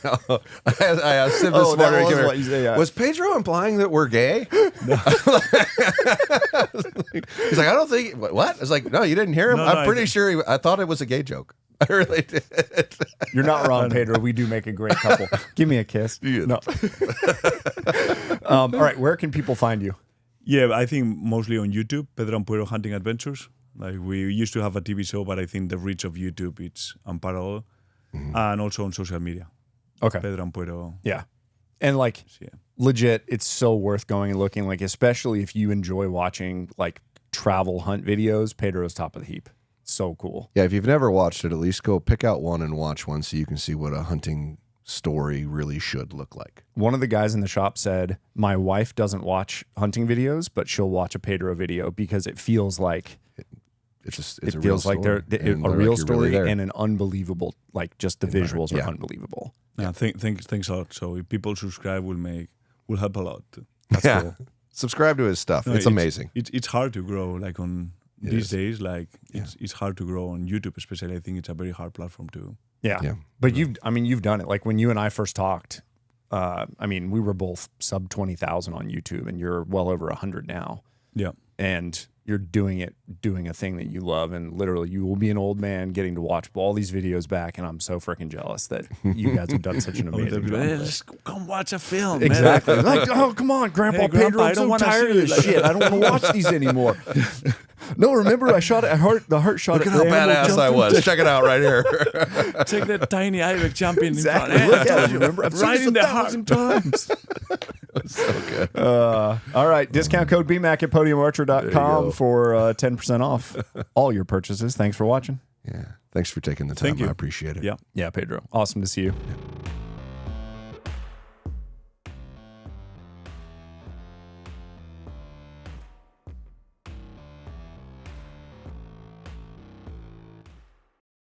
S2: asked him this morning. Was Pedro implying that we're gay? No. He's like, I don't think. What? I was like, no, you didn't hear him?
S1: No,
S2: I'm pretty sure I thought it was a gay joke. I really did.
S3: You're not wrong, Pedro. We do make a great couple. Give me a kiss.
S2: Yeah.
S3: No. All right. Where can people find you?
S1: Yeah, I think mostly on YouTube, Pedro Ampuero Hunting Adventures. Like we used to have a TV show, but I think the reach of YouTube it's unparalleled, and also on social media.
S3: Okay,
S1: Pedro Ampuero.
S3: Yeah, and like legit, it's so worth going and looking. Like especially if you enjoy watching like travel hunt videos, Pedro's top of the heap. So cool.
S2: Yeah, if you've never watched it, at least go pick out one and watch one so you can see what a hunting story really should look like.
S3: One of the guys in the shop said, "My wife doesn't watch hunting videos, but she'll watch a Pedro video because it feels like."
S2: It feels like
S3: they're a real story really and an unbelievable, like just the visuals are unbelievable.
S1: Yeah, thanks a lot. So if people subscribe, will help a lot.
S2: That's cool. Subscribe to his stuff. It's amazing.
S1: It's hard to grow like on these days. Like it's hard to grow on YouTube, especially. I think it's a very hard platform to.
S3: Yeah. But you've done it. Like when you and I first talked, we were both sub 20,000 on YouTube, and you're well over 100 now.
S1: Yeah.
S3: And you're doing a thing that you love, and literally you will be an old man getting to watch all these videos back, and I'm so freaking jealous that you guys have done such an amazing job.
S1: Let's come watch a film.
S3: Exactly. Like, oh, come on, Grandpa Pedro, I'm so tired of this shit. I don't want to watch these anymore. No, remember I shot it. The heart shot.
S2: Look at how badass I was. Check it out right here.
S1: Check that tiny ibex jumping
S3: exactly.
S1: in front.
S3: Look at it. You remember? I've
S1: right
S3: seen it 1,000 times.
S2: So good.
S3: All right. Discount code BMAC at podiumarcher.com for 10% off all your purchases. Thanks for watching.
S2: Yeah. Thanks for taking the time.
S1: Thank you.
S2: I appreciate it.
S1: Yeah.
S3: Yeah, Pedro. Awesome to see you.
S2: Yeah.